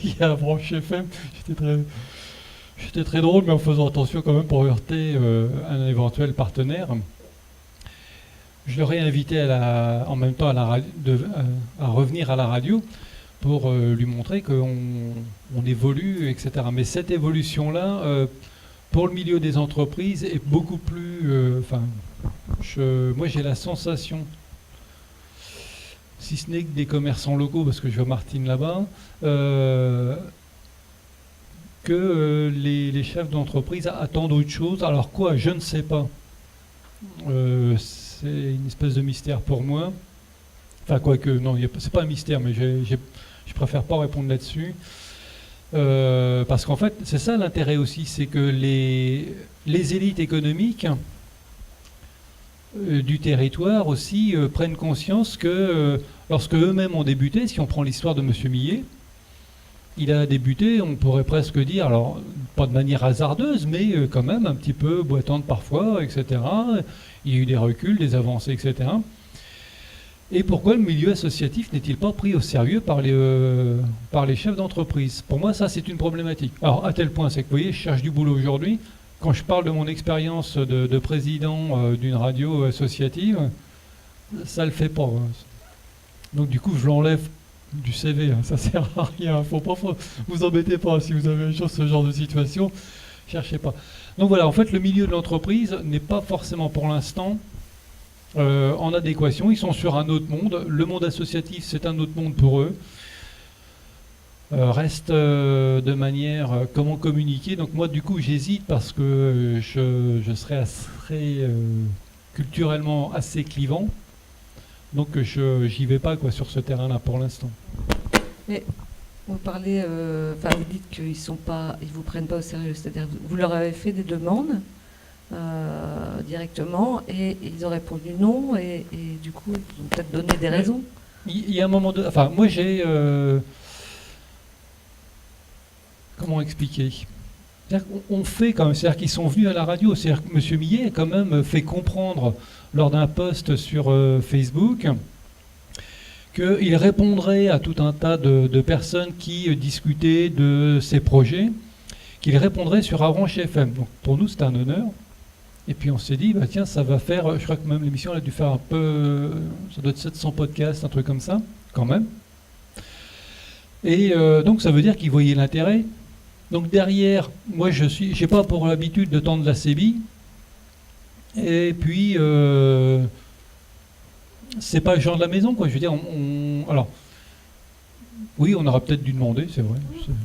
il y a Avranches FM. J'étais très drôle, mais en faisant attention quand même pour heurter un éventuel partenaire. Je l'aurais invité en même temps à revenir à la radio pour lui montrer qu'on évolue, etc. Mais cette évolution-là, pour le milieu des entreprises, est beaucoup plus... moi, j'ai la sensation, si ce n'est que des commerçants locaux, parce que je vois Martine là-bas, que les chefs d'entreprise attendent autre chose. Alors quoi, je ne sais pas. C'est une espèce de mystère pour moi. Enfin, quoique, non, c'est pas un mystère, mais je préfère pas répondre là-dessus. Parce qu'en fait, c'est ça l'intérêt aussi, c'est que les élites économiques du territoire aussi prennent conscience que lorsque eux-mêmes ont débuté, si on prend l'histoire de M. Millet, il a débuté, on pourrait presque dire, alors pas de manière hasardeuse, mais quand même un petit peu boitante parfois, etc. Il y a eu des reculs, des avancées, etc. Et pourquoi le milieu associatif n'est-il pas pris au sérieux par les chefs d'entreprise? Pour moi, ça, c'est une problématique. Alors, à tel point, c'est que, vous voyez, je cherche du boulot aujourd'hui. Quand je parle de mon expérience de président d'une radio associative, ça le fait pas. Donc, du coup, je l'enlève du CV. Ça sert à rien. Faut vous embêtez pas si vous avez ce genre de situation. Cherchez pas. Donc voilà, en fait, le milieu de l'entreprise n'est pas forcément pour l'instant en adéquation. Ils sont sur un autre monde. Le monde associatif, c'est un autre monde pour eux. Reste de manière comment communiquer. Donc moi, du coup, j'hésite parce que je serais culturellement assez clivant. Donc j'y vais pas sur ce terrain-là pour l'instant. Mais vous parlez, vous dites qu'ils vous prennent pas au sérieux. C'est-à-dire, vous leur avez fait des demandes directement et ils ont répondu non et du coup, ils ont peut-être donné des raisons. Il y a un moment de, moi j'ai comment expliquer? On fait quand même, c'est-à-dire qu'ils sont venus à la radio, c'est-à-dire que M. Millet a quand même fait comprendre lors d'un post sur Facebook qu'il répondrait à tout un tas de personnes qui discutaient de ces projets, qu'il répondrait sur Avranches FM. Donc pour nous, c'était un honneur. Et puis on s'est dit, tiens, ça va faire, je crois que même l'émission elle a dû faire un peu, ça doit être 700 podcasts, un truc comme ça, quand même. Et donc ça veut dire qu'ils voyaient l'intérêt. Donc derrière, moi j'ai pas pour l'habitude de tendre la sébille. Et puis c'est pas le genre de la maison, quoi. Je veux dire, alors oui, on aura peut-être dû demander, c'est vrai.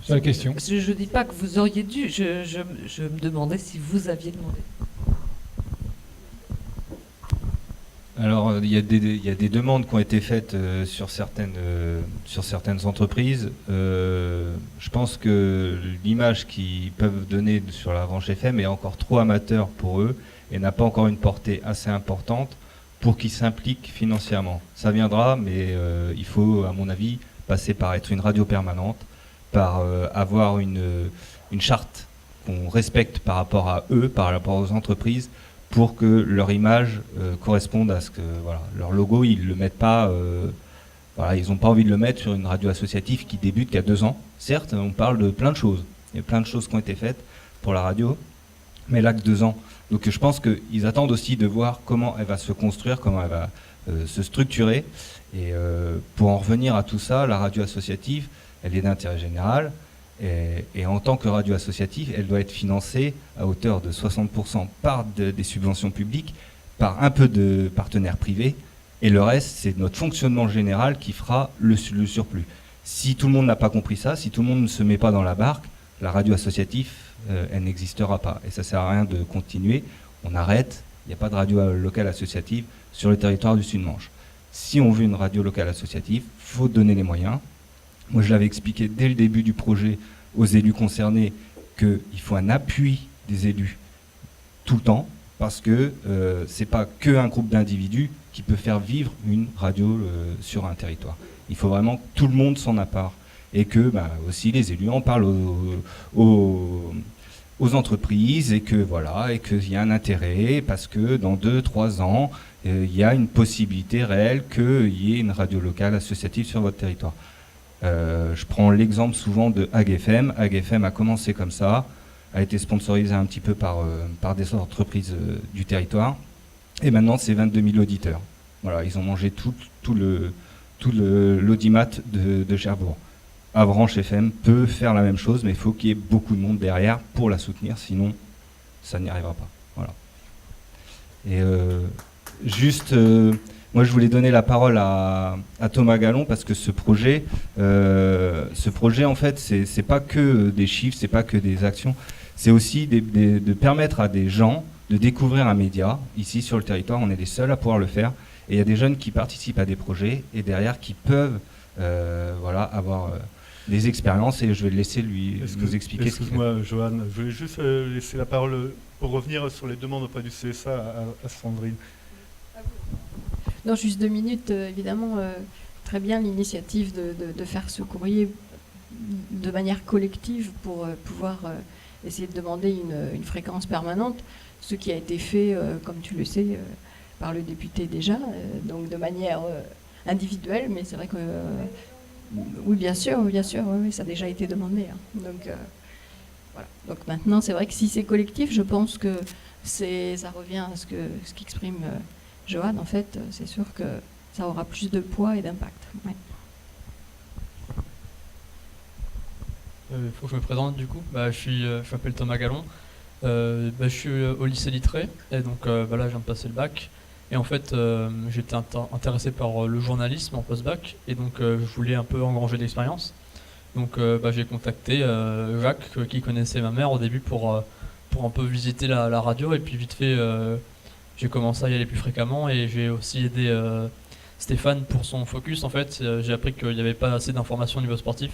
C'est la question. Je dis pas que vous auriez dû. Je me demandais si vous aviez demandé. Alors, il y a des demandes qui ont été faites sur certaines entreprises. Je pense que l'image qu'ils peuvent donner sur la branche FM est encore trop amateur pour eux et n'a pas encore une portée assez importante pour qu'ils s'impliquent financièrement. Ça viendra, mais il faut, à mon avis, passer par être une radio permanente, par avoir une charte qu'on respecte par rapport à eux, par rapport aux entreprises, pour que leur image corresponde à ce que leur logo, ils le mettent pas. Ils n'ont pas envie de le mettre sur une radio associative qui débute qu'à 2 ans. Certes, on parle de plein de choses. Il y a plein de choses qui ont été faites pour la radio, mais là que 2 ans. Donc je pense qu'ils attendent aussi de voir comment elle va se construire, comment elle va se structurer. Et pour en revenir à tout ça, la radio associative, elle est d'intérêt général. Et en tant que radio associative, elle doit être financée à hauteur de 60% par des subventions publiques, par un peu de partenaires privés, et le reste, c'est notre fonctionnement général qui fera le surplus. Si tout le monde n'a pas compris ça, si tout le monde ne se met pas dans la barque, la radio associative, elle n'existera pas. Et ça ne sert à rien de continuer. On arrête, il n'y a pas de radio locale associative sur le territoire du Sud-Manche. Si on veut une radio locale associative, il faut donner les moyens. Moi, je l'avais expliqué dès le début du projet aux élus concernés qu'il faut un appui des élus tout le temps, parce que c'est pas qu'un groupe d'individus qui peut faire vivre une radio sur un territoire. Il faut vraiment que tout le monde s'en appart, et que aussi les élus en parlent aux entreprises, et que et qu'il y a un intérêt, parce que dans 2-3 ans, il y a une possibilité réelle qu'il y ait une radio locale associative sur votre territoire. Je prends l'exemple souvent de AgFM. AgFM a commencé comme ça, a été sponsorisé un petit peu par des entreprises du territoire, et maintenant c'est 22 000 auditeurs. Voilà, ils ont mangé tout l'audimat de Cherbourg. Avranches FM peut faire la même chose, mais il faut qu'il y ait beaucoup de monde derrière pour la soutenir, sinon ça n'y arrivera pas. Voilà. Et moi, je voulais donner la parole à Thomas Gallon, parce que ce projet, en fait, c'est pas que des chiffres, c'est pas que des actions, c'est aussi de permettre à des gens de découvrir un média. Ici, sur le territoire, on est les seuls à pouvoir le faire. Et il y a des jeunes qui participent à des projets, et derrière, qui peuvent avoir des expériences, et je vais le laisser nous expliquer. Excuse-moi, Johan, je voulais juste laisser la parole pour revenir sur les demandes auprès du CSA à Sandrine. Non, juste 2 minutes. Évidemment, très bien l'initiative de faire ce courrier de manière collective pour pouvoir essayer de demander une fréquence permanente, ce qui a été fait, comme tu le sais, par le député déjà, donc de manière individuelle, mais c'est vrai que... oui, bien sûr, oui, ça a déjà été demandé. Hein. Donc, voilà. Donc maintenant, c'est vrai que si c'est collectif, je pense que ça revient à ce qu'exprime... Johan, en fait, c'est sûr que ça aura plus de poids et d'impact. Ouais. Faut que je me présente du coup. Je m'appelle Thomas Gallon. Je suis au lycée Littré, et donc là je viens de passer le bac. Et en fait, j'étais intéressé par le journalisme en post-bac, et donc je voulais un peu engranger de l'expérience. Donc j'ai contacté Jacques, qui connaissait ma mère au début, pour un peu visiter la radio, et puis vite fait... j'ai commencé à y aller plus fréquemment, et j'ai aussi aidé Stéphane pour son focus. En fait, j'ai appris qu'il n'y avait pas assez d'informations au niveau sportif.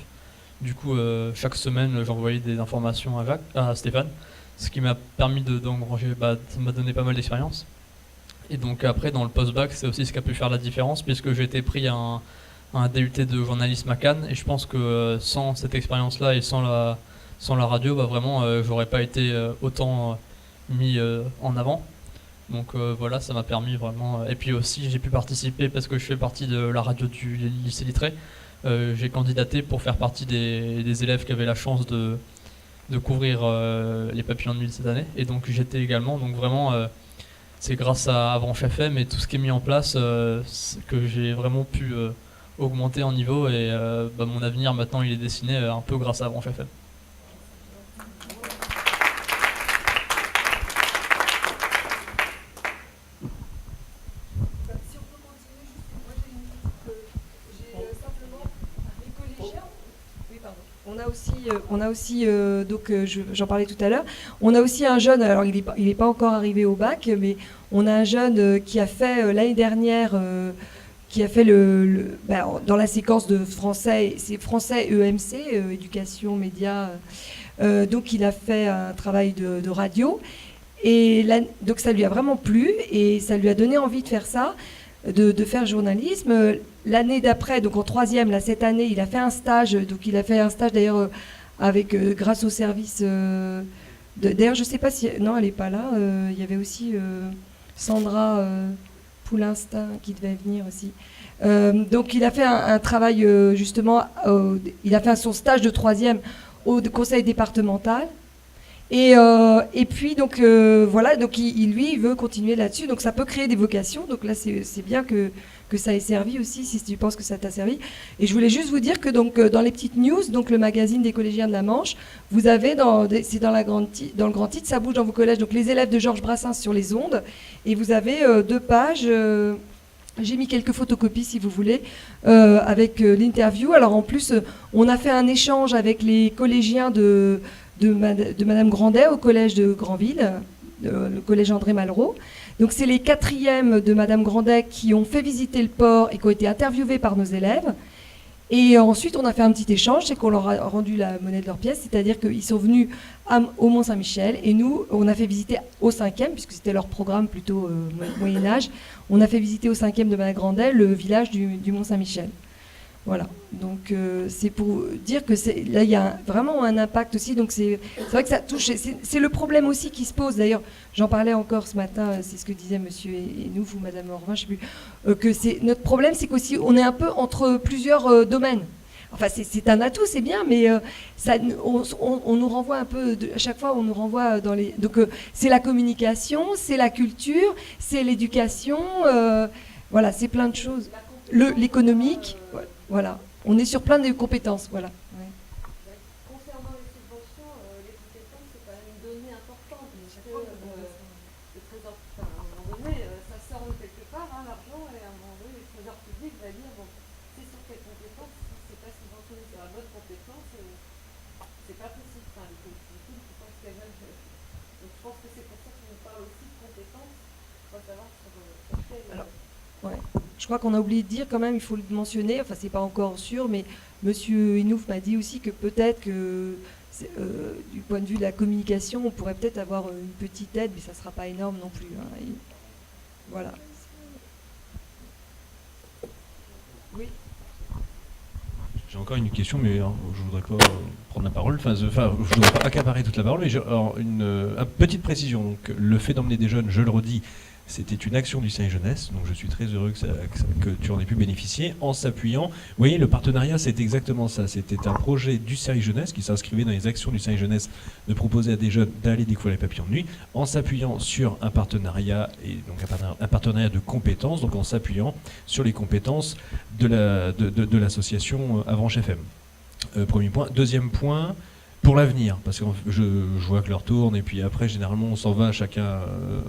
Du coup, chaque semaine, j'envoyais des informations à Stéphane, ce qui m'a permis d'engranger, ça m'a donné pas mal d'expérience. Et donc après, dans le post-bac, c'est aussi ce qui a pu faire la différence, puisque j'ai été pris à un DUT de journalisme à Cannes, et je pense que sans cette expérience-là et sans la radio, vraiment, j'aurais pas été autant mis en avant. Donc voilà, ça m'a permis vraiment... Et puis aussi, j'ai pu participer, parce que je fais partie de la radio du lycée Littré. J'ai candidaté pour faire partie des élèves qui avaient la chance de couvrir les papillons de nuit cette année. Et donc j'étais également, donc vraiment, c'est grâce à Avranches FM et tout ce qui est mis en place que j'ai vraiment pu augmenter en niveau. Et mon avenir maintenant, il est dessiné un peu grâce à Avranches FM. on a aussi donc j'en parlais tout à l'heure. On a aussi un jeune. Alors il est pas encore arrivé au bac, mais on a un jeune qui a fait l'année dernière, qui a fait dans la séquence de français, c'est français EMC, éducation média. Donc il a fait un travail de radio et donc ça lui a vraiment plu et ça lui a donné envie de faire ça. De faire journalisme. L'année d'après, donc en troisième, là, cette année, il a fait un stage. Donc il a fait un stage d'ailleurs grâce au service. D'ailleurs, je ne sais pas si. Non, elle n'est pas là. Il y avait aussi Sandra Poulinstin qui devait venir aussi. Donc il a fait un travail justement. Il a fait son stage de troisième au conseil départemental. Et puis donc voilà, donc lui il veut continuer là-dessus, donc ça peut créer des vocations. Donc là c'est bien que ça ait servi aussi, si tu penses que ça t'a servi. Et je voulais juste vous dire que donc dans les petites news, donc le magazine des collégiens de la Manche, vous avez c'est dans le grand titre, ça bouge dans vos collèges, donc les élèves de Georges Brassens sur les ondes, et vous avez 2 pages. J'ai mis quelques photocopies si vous voulez, avec l'interview. Alors en plus, on a fait un échange avec les collégiens de Madame Grandet au collège de Granville, le collège André Malraux. Donc c'est les 4e de Madame Grandet qui ont fait visiter le port et qui ont été interviewés par nos élèves. Et ensuite on a fait un petit échange, c'est qu'on leur a rendu la monnaie de leur pièce, c'est-à-dire qu'ils sont venus au Mont-Saint-Michel et nous on a fait visiter au 5e, puisque c'était leur programme plutôt Moyen-Âge, on a fait visiter au 5e de Madame Grandet le village du Mont-Saint-Michel. Voilà, donc c'est pour dire que là il y a vraiment un impact aussi, donc c'est vrai que ça touche, c'est le problème aussi qui se pose. D'ailleurs, j'en parlais encore ce matin, c'est ce que disait monsieur et nous, vous madame Orvin, je sais plus, que notre problème c'est qu'aussi on est un peu entre plusieurs domaines. Enfin c'est un atout, c'est bien, mais on nous renvoie un peu, à chaque fois on nous renvoie dans les... Donc c'est la communication, c'est la culture, c'est l'éducation, voilà, c'est plein de choses. L'économique... Voilà, on est sur plein de compétences, voilà. Ouais. Concernant les subventions, les compétences, c'est quand même une donnée importante. Parce que le trésor, à un moment donné, ça sort de quelque part, l'argent, et à un moment donné, le trésor public va dire, bon, c'est sur quelle compétence, si c'est pas subventionné sur la bonne compétence, c'est pas possible. Enfin, les collectivités, il faut pas qu'elles veulent. Donc je pense que c'est pour ça qu'on parle aussi de compétences, on va savoir sur quelle... Alors, ouais. Je crois qu'on a oublié de dire quand même, il faut le mentionner, enfin c'est pas encore sûr, mais monsieur Inouf m'a dit aussi que peut-être que du point de vue de la communication, on pourrait peut-être avoir une petite aide, mais ça sera pas énorme non plus. Hein. Voilà. Oui. J'ai encore une question, mais je voudrais pas prendre la parole. Enfin, je voudrais pas accaparer toute la parole, mais une petite précision. Donc, le fait d'emmener des jeunes, je le redis, c'était une action du Service Jeunesse, donc je suis très heureux que tu en aies pu bénéficier en s'appuyant. Vous voyez, le partenariat, c'est exactement ça. C'était un projet du Service Jeunesse qui s'inscrivait dans les actions du Service Jeunesse de proposer à des jeunes d'aller découvrir les papillons de nuit en s'appuyant sur un partenariat, et donc un partenariat de compétences, donc en s'appuyant sur les compétences de l'association Avranches FM. Premier point. Deuxième point, pour l'avenir, parce que je vois que l'heure tourne et puis après généralement on s'en va chacun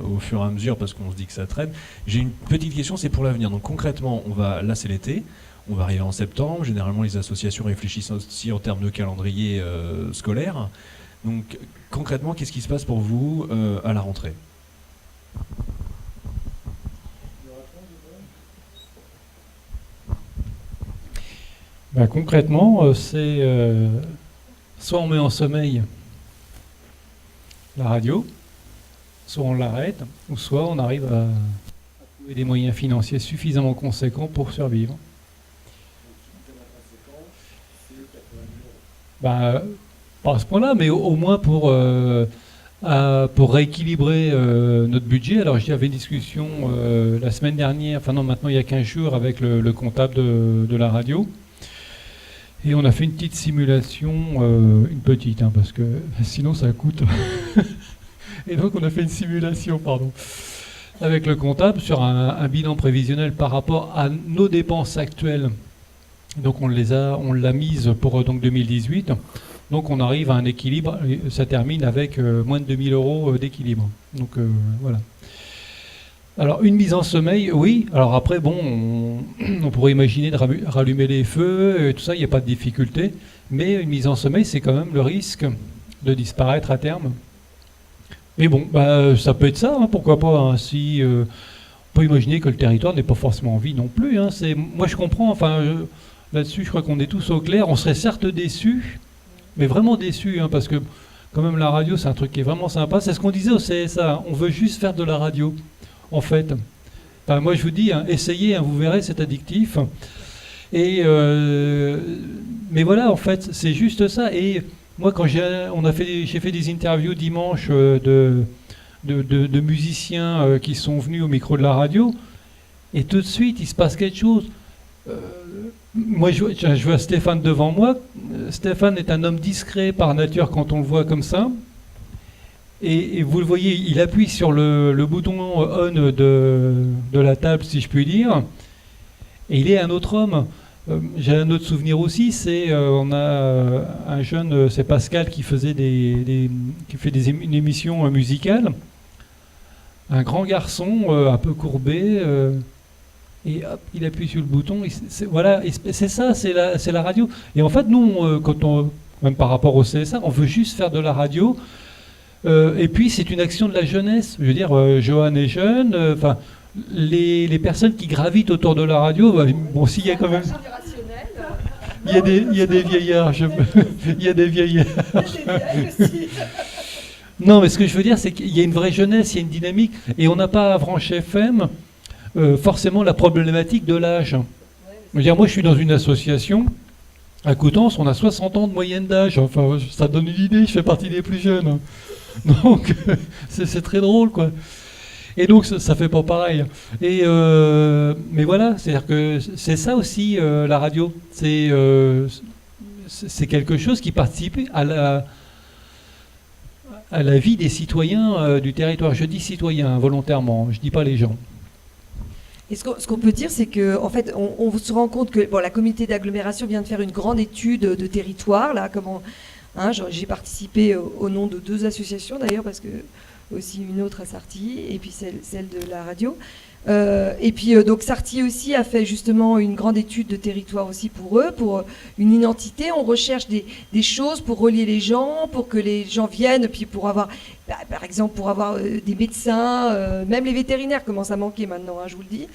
au fur et à mesure parce qu'on se dit que ça traîne. J'ai une petite question, c'est pour l'avenir. Donc concrètement, là c'est l'été, on va arriver en septembre, généralement les associations réfléchissent aussi en termes de calendrier scolaire. Donc concrètement, qu'est-ce qui se passe pour vous à la rentrée ? Concrètement, c'est... soit on met en sommeil la radio, soit on l'arrête, ou soit on arrive à trouver des moyens financiers suffisamment conséquents pour survivre. Pas à ce point-là, mais au moins pour rééquilibrer notre budget. Alors j'avais une discussion la semaine dernière, enfin non, maintenant il y a 15 jours, avec le comptable de la radio. Et on a fait une petite simulation, une petite, parce que sinon ça coûte. Et donc on a fait une simulation, avec le comptable sur un bilan prévisionnel par rapport à nos dépenses actuelles. Donc on l'a mise pour donc 2018. Donc on arrive à un équilibre, ça termine avec moins de 2000 € d'équilibre. Donc voilà. Alors, une mise en sommeil, oui. Alors après, bon, on pourrait imaginer de rallumer les feux, et tout ça, il n'y a pas de difficulté. Mais une mise en sommeil, c'est quand même le risque de disparaître à terme. Mais bon, bah, ça peut être ça, hein, pourquoi pas. Hein, si, on peut imaginer que le territoire n'est pas forcément en vie non plus. Hein, moi, je comprends, enfin, là-dessus, je crois qu'on est tous au clair. On serait certes déçus, mais vraiment déçus, hein, parce que quand même, la radio, c'est un truc qui est vraiment sympa. C'est ce qu'on disait au CSA, hein, on veut juste faire de la radio. En fait, enfin, moi je vous dis, hein, essayez, hein, vous verrez, c'est addictif. Et mais voilà, en fait, c'est juste ça. Et moi, quand j'ai fait des interviews dimanche de musiciens qui sont venus au micro de la radio, et tout de suite, il se passe quelque chose. Moi, je vois Stéphane devant moi. Stéphane est un homme discret par nature quand on le voit comme ça. Et vous le voyez, il appuie sur le bouton on de la table, si je puis dire. Et il est un autre homme. J'ai un autre souvenir aussi, on a un jeune, c'est Pascal, qui faisait une émission musicale. Un grand garçon, un peu courbé, et hop, il appuie sur le bouton. Voilà, c'est ça, c'est la radio. Et en fait, nous, même par rapport au CSA, on veut juste faire de la radio. Et puis c'est une action de la jeunesse. Je veux dire, Johan est jeune. Enfin, les personnes qui gravitent autour de la radio, bon, s'il y a quand même, il y a des vieillards. Il y a des vieillards. Non, mais ce que je veux dire, c'est qu'il y a une vraie jeunesse, il y a une dynamique, et on n'a pas à Avranches FM forcément la problématique de l'âge. Je veux dire, moi, je suis dans une association. À Coutances, on a 60 ans de moyenne d'âge. Enfin, ça donne une idée. Je fais partie des plus jeunes. Donc, c'est très drôle, quoi. Et donc, ça fait pas pareil. Et mais voilà, c'est-à-dire que c'est ça aussi, la radio. C'est quelque chose qui participe à la vie des citoyens du territoire. Je dis citoyens, volontairement. Je dis pas les gens. Et ce qu'on peut dire, c'est qu'en fait, on se rend compte que la communauté d'agglomération vient de faire une grande étude de territoire. Là, j'ai participé au nom de 2 associations d'ailleurs, parce que aussi une autre à Sarty, et puis celle de la radio. Et puis donc Sarty aussi a fait justement une grande étude de territoire aussi pour eux, pour une identité. On recherche des choses pour relier les gens, pour que les gens viennent, puis pour avoir, par exemple, pour avoir des médecins, même les vétérinaires commencent à manquer maintenant, hein, je vous le dis.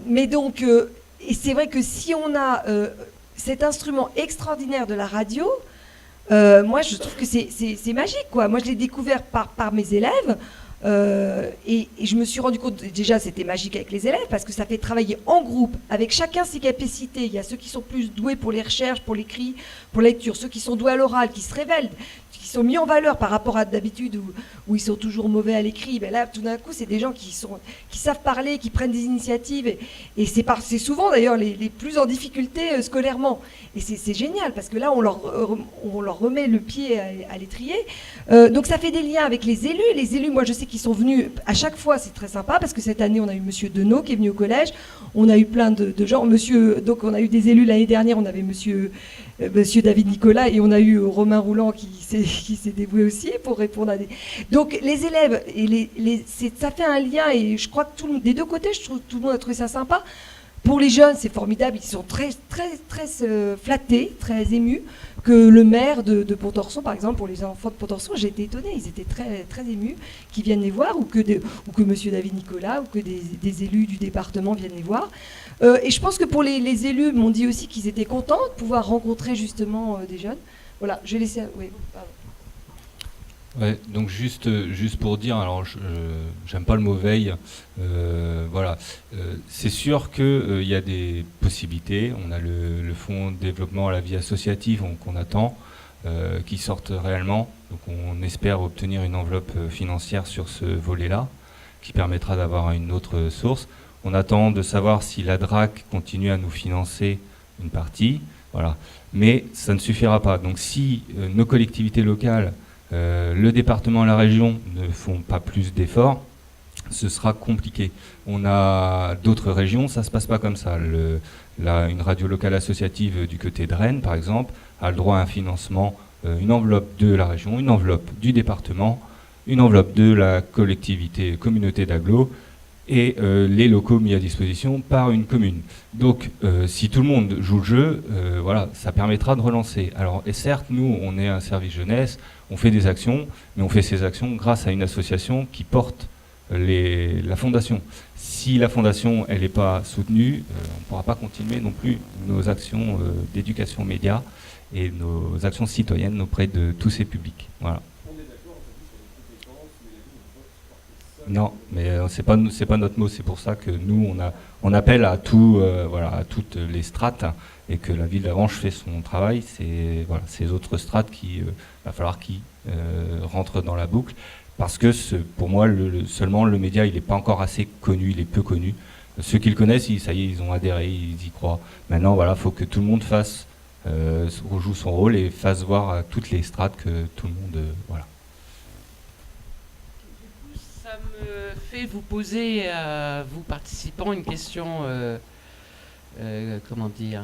Mais donc, et c'est vrai que si on a cet instrument extraordinaire de la radio, moi je trouve que c'est magique, quoi. Moi je l'ai découvert par mes élèves. Et je me suis rendu compte, déjà c'était magique avec les élèves parce que ça fait travailler en groupe avec chacun ses capacités. Il y a ceux qui sont plus doués pour les recherches, pour l'écrit, pour la lecture, ceux qui sont doués à l'oral, qui se révèlent, qui sont mis en valeur par rapport à d'habitude où ils sont toujours mauvais à l'écrit. Ben là tout d'un coup c'est des gens qui savent parler, qui prennent des initiatives, et c'est souvent d'ailleurs les plus en difficulté scolairement, et c'est génial parce que là on leur remet le pied à l'étrier. Donc ça fait des liens avec les élus, moi je sais qu'ils sont venus à chaque fois, c'est très sympa parce que cette année on a eu monsieur Denot qui est venu au collège, on a eu plein de gens, donc on a eu des élus l'année dernière, on avait monsieur David Nicolas, et on a eu Romain Roulant qui s'est dévoué aussi pour répondre à des... Donc les élèves, ça fait un lien, et je crois que des 2 côtés, je trouve tout le monde a trouvé ça sympa. Pour les jeunes, c'est formidable, ils sont très, très, très flattés, très émus, que le maire de Pontorson, par exemple, pour les enfants de Pontorson, j'ai été étonnée, ils étaient très, très émus, qu'ils viennent les voir, ou que monsieur David Nicolas, ou que des élus du département viennent les voir. Et je pense que pour les élus, m'ont dit aussi qu'ils étaient contents de pouvoir rencontrer justement des jeunes. Voilà, je vais laisser... Oui, pardon. Ouais, donc juste pour dire, alors j'aime pas le mot veille, voilà, c'est sûr qu'il y a des possibilités. On a le fonds de développement à la vie associative qu'on attend, qui sortent réellement. Donc on espère obtenir une enveloppe financière sur ce volet-là, qui permettra d'avoir une autre source. On attend de savoir si la DRAC continue à nous financer une partie, voilà. Mais ça ne suffira pas. Donc si nos collectivités locales, le département et la région ne font pas plus d'efforts, ce sera compliqué. On a d'autres régions, ça ne se passe pas comme ça. Une radio locale associative du côté de Rennes, par exemple, a le droit à un financement, une enveloppe de la région, une enveloppe du département, une enveloppe de la communauté d'agglo, et les locaux mis à disposition par une commune. Donc si tout le monde joue le jeu, voilà, ça permettra de relancer. Alors, et certes, nous, on est un service jeunesse, on fait des actions, mais on fait ces actions grâce à une association qui porte la fondation. Si la fondation elle n'est pas soutenue, on ne pourra pas continuer non plus nos actions d'éducation média et nos actions citoyennes auprès de tous ces publics. Voilà. Non, mais c'est pas notre mot. C'est pour ça que nous on appelle à à toutes les strates et que la ville d'Avranches fait son travail. C'est ces autres strates qui va falloir qu'ils rentrent dans la boucle parce que pour moi seulement le média il n'est pas encore assez connu, il est peu connu. Ceux qui le connaissent, ça y est, ils ont adhéré, ils y croient. Maintenant voilà, faut que tout le monde joue son rôle et fasse voir à toutes les strates que tout le monde voilà. Ça me fait vous poser à vous participants une question, comment dire,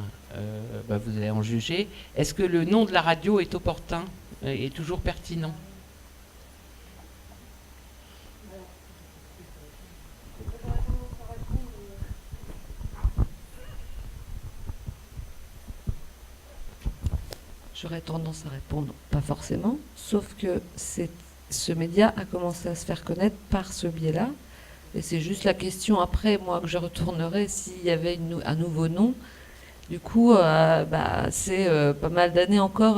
vous allez en juger. Est-ce que le nom de la radio est opportun, est toujours pertinent? J'aurais tendance à répondre pas forcément, sauf que ce média a commencé à se faire connaître par ce biais-là. Et c'est juste la question après, moi, que je retournerai s'il y avait un nouveau nom. Du coup, c'est pas mal d'années encore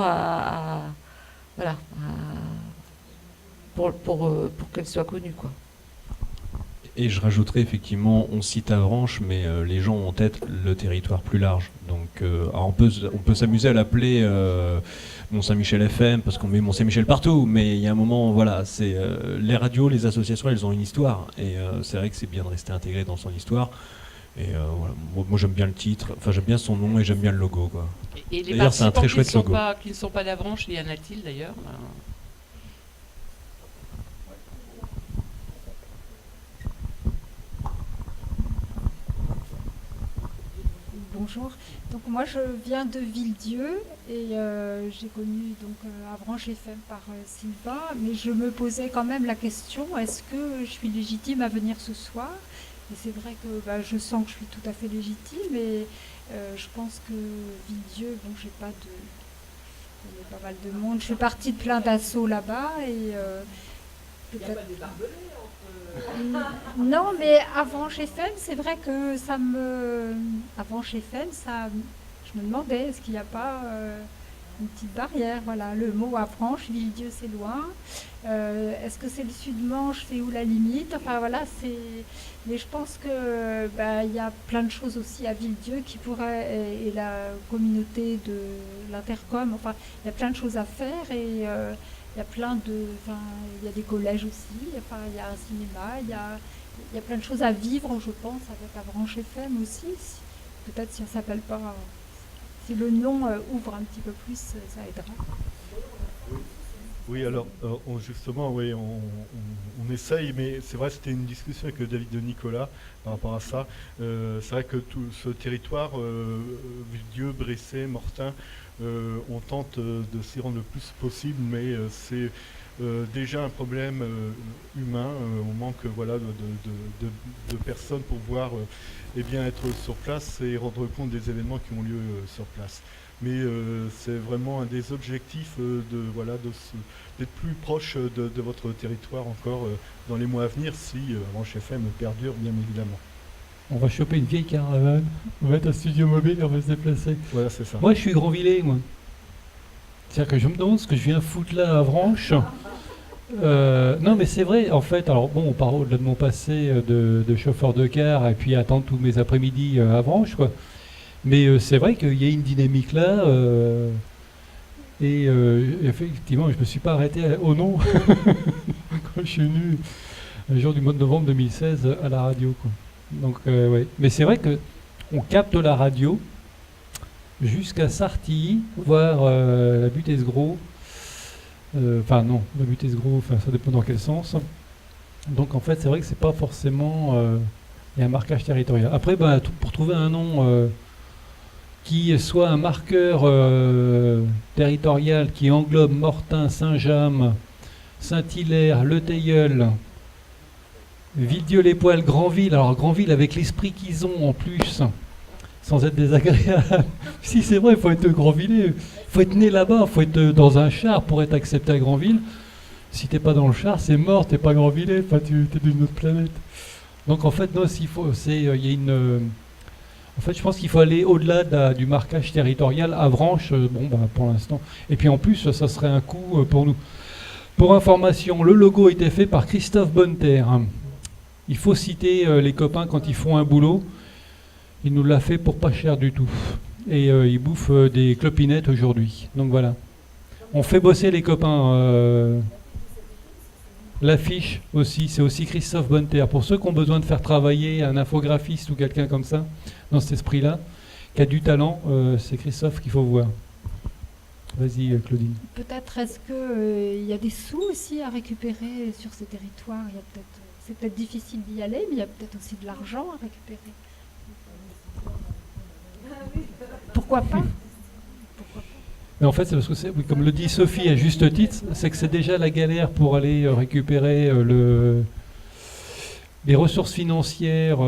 pour qu'elle soit connue, quoi. Et je rajouterais effectivement, on cite Avranches, mais les gens ont en tête le territoire plus large. Donc on peut s'amuser à l'appeler Mont-Saint-Michel FM, parce qu'on met Mont-Saint-Michel partout, mais il y a un moment, voilà, les radios, les associations, elles ont une histoire, et c'est vrai que c'est bien de rester intégré dans son histoire. Et voilà, moi j'aime bien le titre, enfin j'aime bien son nom et j'aime bien le logo, quoi. Et les d'ailleurs, c'est un très chouette logo. Qui ne sont pas d'Avranches, y en a-t-il d'ailleurs? Bonjour. Donc moi je viens de Villedieu et j'ai connu donc Avranches FM par Sylvain, mais je me posais quand même la question, est-ce que je suis légitime à venir ce soir? Et c'est vrai que je sens que je suis tout à fait légitime et je pense que Villedieu, bon j'ai pas de... Il y a pas mal de monde, je fais partie de plein d'assauts là-bas et peut-être... Non, mais Avranches FM, c'est vrai que Avranches FM, je me demandais, est-ce qu'il n'y a pas une petite barrière? Voilà, le mot Avranches, Villedieu, c'est loin. Est-ce que c'est le Sud-Manche, c'est où la limite? Enfin voilà, mais je pense que il y a plein de choses aussi à Villedieu qui pourraient, et la communauté de l'Intercom, enfin, il y a plein de choses à faire et... il y a il y a des collèges aussi, enfin, il y a un cinéma, il y a plein de choses à vivre, je pense, avec Avranches FM aussi. Peut-être si on s'appelle pas, si le nom ouvre un petit peu plus, ça aidera. Oui, alors justement, oui, on essaye, mais c'est vrai, c'était une discussion avec David de Nicolas par rapport à ça. C'est vrai que tout ce territoire, Villedieu, Bressay, Mortain, on tente de s'y rendre le plus possible, mais c'est déjà un problème humain. On manque de personnes pour pouvoir être sur place et rendre compte des événements qui ont lieu sur place. Mais c'est vraiment un des objectifs d'être plus proche de votre territoire encore dans les mois à venir si Avranches FM perdure, bien évidemment. On va choper une vieille caravane, on va mettre un studio mobile et on va se déplacer. Voilà, c'est ça. Moi, je suis Grandvillers, moi. C'est-à-dire que je me demande ce que je viens foutre là à Avranches. Non, mais c'est vrai, en fait. Alors, bon, on parle au-delà de mon passé de chauffeur de car et puis attendre tous mes après-midi à Avranches, quoi. Mais c'est vrai qu'il y a une dynamique là. Et effectivement, je ne me suis pas arrêté au nom quand je suis venu le jour du mois de novembre 2016 à la radio, quoi. Donc, ouais. Mais c'est vrai qu'on capte la radio jusqu'à Sartilly, voire la Butte-Esgros. Enfin, non, la Butte-Esgros, ça dépend dans quel sens. Donc, en fait, c'est vrai que c'est pas forcément. Il y a un marquage territorial. Après, pour trouver un nom qui soit un marqueur territorial qui englobe Mortain, Saint-James, Saint-Hilaire, Le Teilleul, Villedieu-les-Poêles, Granville. Alors Granville avec l'esprit qu'ils ont en plus, sans être désagréable. Si c'est vrai, il faut être Granvillais. Il faut être né là-bas, il faut être dans un char pour être accepté à Granville. Si t'es pas dans le char, c'est mort, t'es pas Granvillais, enfin, tu es d'une autre planète. Donc en fait, non, il y a une... En fait, je pense qu'il faut aller au-delà du marquage territorial. Avranches, pour l'instant. Et puis en plus, ça serait un coût pour nous. Pour information, le logo a été fait par Christophe Bonneterre. Il faut citer les copains quand ils font un boulot. Il nous l'a fait pour pas cher du tout. Et il bouffe des clopinettes aujourd'hui. Donc voilà. On fait bosser les copains. L'affiche aussi, c'est aussi Christophe Bonneterre. Pour ceux qui ont besoin de faire travailler un infographiste ou quelqu'un comme ça, dans cet esprit-là, qui a du talent, c'est Christophe qu'il faut voir. Vas-y, Claudine. Peut-être est-ce qu'il y a des sous aussi à récupérer sur ces territoires. C'est peut-être difficile d'y aller, mais il y a peut-être aussi de l'argent à récupérer. Pourquoi pas? Mais en fait, c'est parce que, oui, comme le dit Sophie à juste titre, c'est que c'est déjà la galère pour aller récupérer les ressources financières.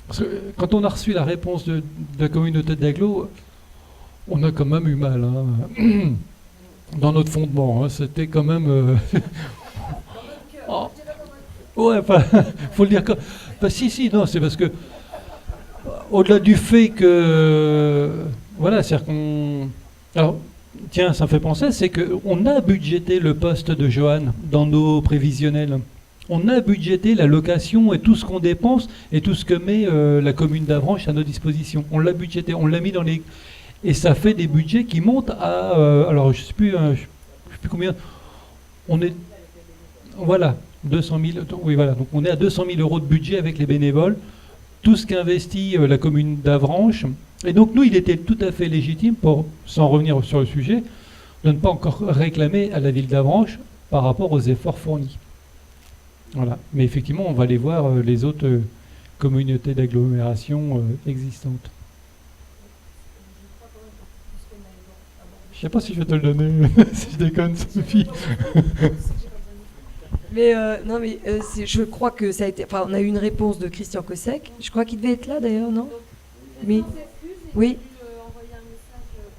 Parce que quand on a reçu la réponse de la communauté d'Aglo, on a quand même eu mal. Hein. Dans notre fondement, hein, c'était quand même... Oh. Ouais, enfin, faut le dire comme... Enfin, si, non, c'est parce que... Au-delà du fait que... Voilà, c'est-à-dire qu'on... Alors, tiens, ça me fait penser, c'est qu'on a budgété le poste de Johan dans nos prévisionnels. On a budgété la location et tout ce qu'on dépense et tout ce que met la commune d'Avranches à nos dispositions. On l'a budgété, on l'a mis dans les... Et ça fait des budgets qui montent à... alors, je sais plus combien... On est... Voilà, 200 000... Oui, voilà. Donc, on est à 200 000 € de budget avec les bénévoles. Tout ce qu'investit la commune d'Avranches... Et donc nous, il était tout à fait légitime, sans revenir sur le sujet, de ne pas encore réclamer à la ville d'Avranches par rapport aux efforts fournis. Voilà. Mais effectivement, on va aller voir les autres communautés d'agglomération existantes. Je ne sais pas si je vais te le donner, si je déconne, Sophie. Mais non, mais je crois que ça a été... Enfin, on a eu une réponse de Christian Cossec. Je crois qu'il devait être là, d'ailleurs, non? Mais... Oui.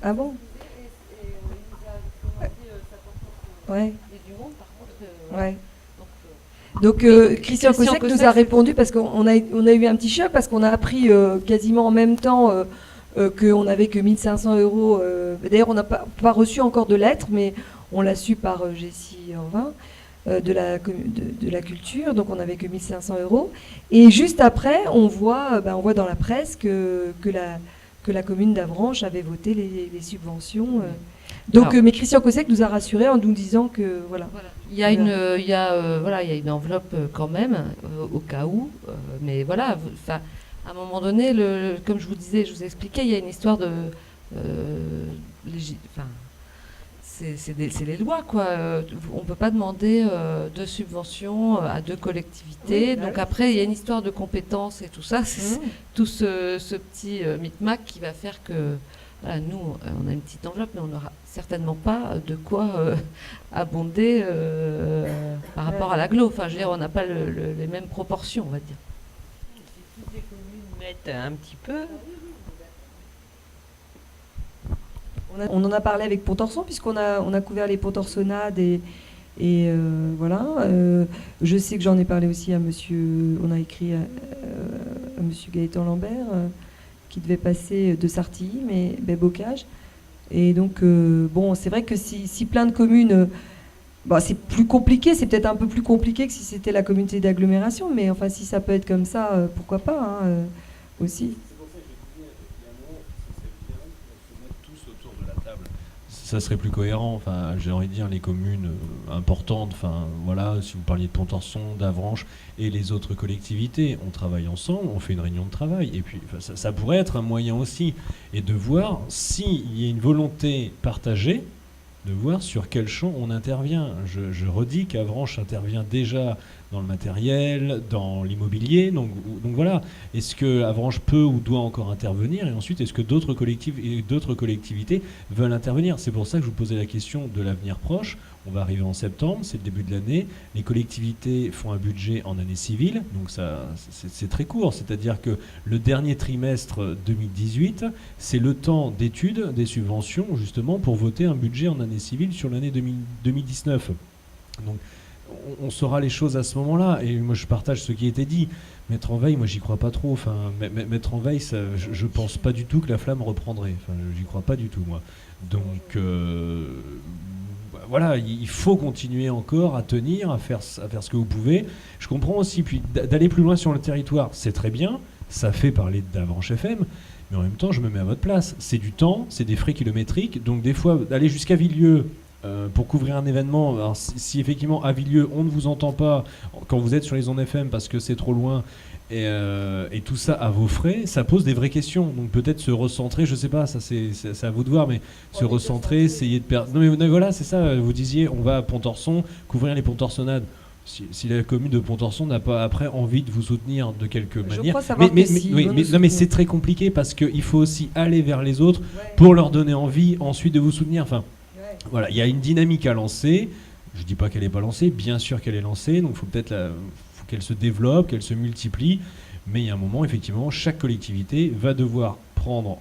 Ah bon? Ouais. Ouais. Donc Christian Cossec nous a répondu parce qu'on a eu un petit choc parce qu'on a appris quasiment en même temps qu'on n'avait que 1 500 €. D'ailleurs, on n'a pas reçu encore de lettres, mais on l'a su par Jessie Orvin de la culture. Donc on n'avait que 1 500 €. Et juste après, on voit dans la presse que la commune d'Avranches avait voté les subventions. Donc, mais Christian Cossec nous a rassurés en nous disant que voilà. Il y a une enveloppe quand même au cas où, mais voilà. À un moment donné, comme je vous expliquais, il y a une histoire de, c'est les lois quoi. On peut pas demander de subventions à deux collectivités. Donc après, il y a une histoire de compétences et tout ça. C'est tout ce petit micmac qui va faire que voilà, nous, on a une petite enveloppe, mais on n'aura certainement pas de quoi abonder par rapport à l'agglo. Enfin, je veux dire, on n'a pas les mêmes proportions, on va dire. Si toutes les communes mettent un petit peu. On en a parlé avec Pontorson, puisqu'on a couvert les Pontorsonnades et voilà. Je sais que j'en ai parlé aussi à monsieur... On a écrit à monsieur Gaëtan Lambert, qui devait passer de Sartilly, mais Bocage. Et donc, bon, c'est vrai que si plein de communes... c'est plus compliqué, c'est peut-être un peu plus compliqué que si c'était la communauté d'agglomération, mais enfin, si ça peut être comme ça, pourquoi pas, aussi. Ça serait plus cohérent. Enfin, j'ai envie de dire les communes importantes. Enfin, voilà, si vous parliez de Pontorson, d'Avranches et les autres collectivités, on travaille ensemble, on fait une réunion de travail. Et puis, ça pourrait être un moyen aussi, et de voir s'il y a une volonté partagée, de voir sur quel champ on intervient. Je redis qu'Avranches intervient déjà dans le matériel, dans l'immobilier. Donc voilà, est-ce que Avranches peut ou doit encore intervenir? Et ensuite, est-ce que d'autres collectivités veulent intervenir? C'est pour ça que je vous posais la question de l'avenir proche. On va arriver en septembre, c'est le début de l'année. Les collectivités font un budget en année civile, donc c'est très court. C'est-à-dire que le dernier trimestre 2018, c'est le temps d'étude des subventions, justement, pour voter un budget en année civile sur l'année 2019. Donc, on saura les choses à ce moment-là. Et moi, je partage ce qui a été dit. Mettre en veille, moi, j'y crois pas trop. Enfin, mettre en veille, ça, je pense pas du tout que la flamme reprendrait. Enfin, j'y crois pas du tout, moi. Donc, voilà, il faut continuer encore à tenir, à faire ce que vous pouvez. Je comprends aussi, puis d'aller plus loin sur le territoire, c'est très bien. Ça fait parler d'Avranches FM. Mais en même temps, je me mets à votre place. C'est du temps, c'est des frais kilométriques. Donc, des fois, d'aller jusqu'à Villieu pour couvrir un événement, alors si effectivement à Villieu on ne vous entend pas quand vous êtes sur les ondes FM parce que c'est trop loin et tout ça à vos frais, ça pose des vraies questions. Donc peut-être se recentrer, je sais pas, ça c'est à vous de voir, mais se recentrer, essayer de perdre. Non mais voilà, c'est ça. Vous disiez on va à Pontorson couvrir les Pontorsonnades. Si la commune de Pontorson n'a pas après envie de vous soutenir de quelque manière, mais c'est très compliqué parce qu'il faut aussi aller vers les autres pour leur donner envie ensuite de vous soutenir. Enfin. Voilà, il y a une dynamique à lancer. Je ne dis pas qu'elle n'est pas lancée, bien sûr qu'elle est lancée, donc faut qu'elle se développe, qu'elle se multiplie. Mais il y a un moment, effectivement, chaque collectivité va devoir prendre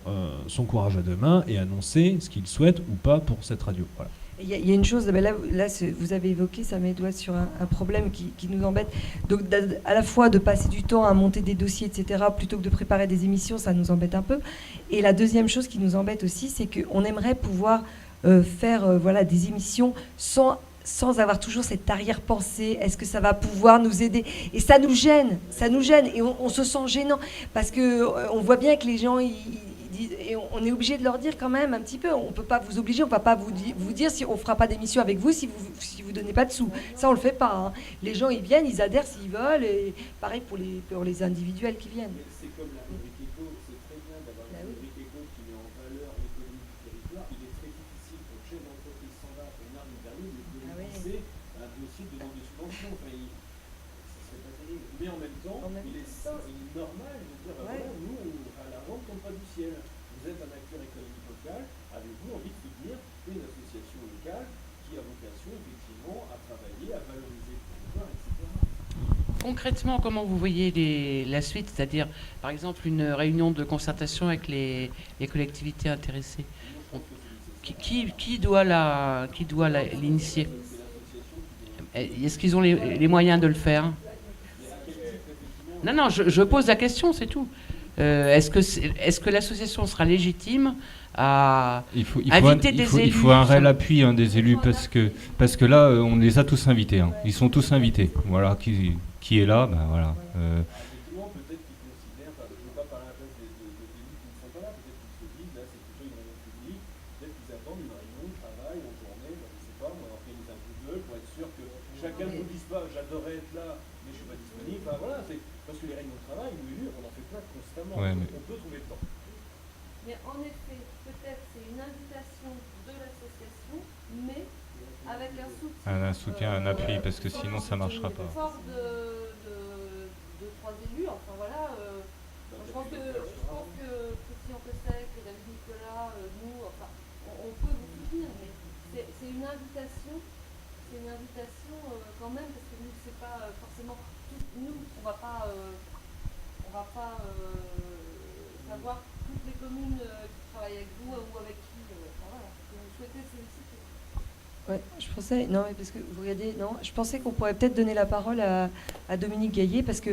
son courage à deux mains et annoncer ce qu'il souhaite ou pas pour cette radio. Voilà. Il y a une chose, là vous avez évoqué, ça met doigt sur un problème qui nous embête. Donc à la fois de passer du temps à monter des dossiers, etc., plutôt que de préparer des émissions, ça nous embête un peu. Et la deuxième chose qui nous embête aussi, c'est qu'on aimerait pouvoir faire des émissions sans avoir toujours cette arrière-pensée. Est-ce que ça va pouvoir nous aider? Et ça nous gêne, et on se sent gênant parce qu'on voit bien que les gens ils disent, et on est obligé de leur dire quand même un petit peu, on peut pas vous obliger, on va pas vous dire si on fera pas d'émission avec vous si vous donnez pas de sous. Ça on le fait pas, hein. Les gens ils viennent, ils adhèrent s'ils veulent, et pareil pour les individuels qui viennent. C'est comme la rubrique éco, c'est très bien d'avoir une rubrique éco qui met en valeur l'économie du territoire. Il est très difficile pour le chef d'entreprise standard comme Marc Berlin de lancer un dossier de demande de subvention. Enfin, ça serait pas terrible. Mais en même temps, il est normal de dire voilà, nous, à la vente, on ne tombe pas du ciel. Vous êtes un acteur économique local, avez-vous envie de soutenir une association locale qui a vocation effectivement à travailler, à valoriser le territoire, etc. Concrètement, comment vous voyez la suite? C'est-à-dire, par exemple, une réunion de concertation avec les collectivités intéressées. Qui doit l'initier? Est-ce qu'ils ont les moyens de le faire? Non, je pose la question, c'est tout. Est-ce que l'association sera légitime à inviter des élus? Il faut un réel appui des élus parce que là, on les a tous invités. Hein. Ils sont tous invités. Voilà, qui est là, ben voilà. Effectivement, peut-être qu'ils considèrent, je ne veux pas parler à la place des élus qui ne sont pas là, peut-être qu'ils se disent, là c'est plutôt une réunion publique, peut-être qu'ils attendent une réunion de travail en journée, je ne sais pas, on organise un Google pour être sûr que chacun ne vous dise pas j'adorerais être là, mais je ne suis pas disponible. Enfin voilà, c'est parce que les réunions de travail, nous élus, on en fait plein constamment, on peut trouver le temps. Mais en effet, peut-être c'est une invitation de l'association, mais avec un soutien. Un soutien, un appui, parce que sinon ça ne marchera pas. Fort de trois élus, enfin voilà. Je pense que Christian Pessec, David Nicolas, nous, enfin, on peut vous soutenir, mais c'est une invitation. C'est une invitation quand même, parce que nous, c'est pas forcément. Nous, on va pas savoir toutes les communes qui travaillent avec vous ou avec qui. Enfin voilà, vous souhaitez solliciter. Ouais, je pensais, non, mais parce que vous regardez, non, je pensais qu'on pourrait peut-être donner la parole à Dominique Gaillet, parce que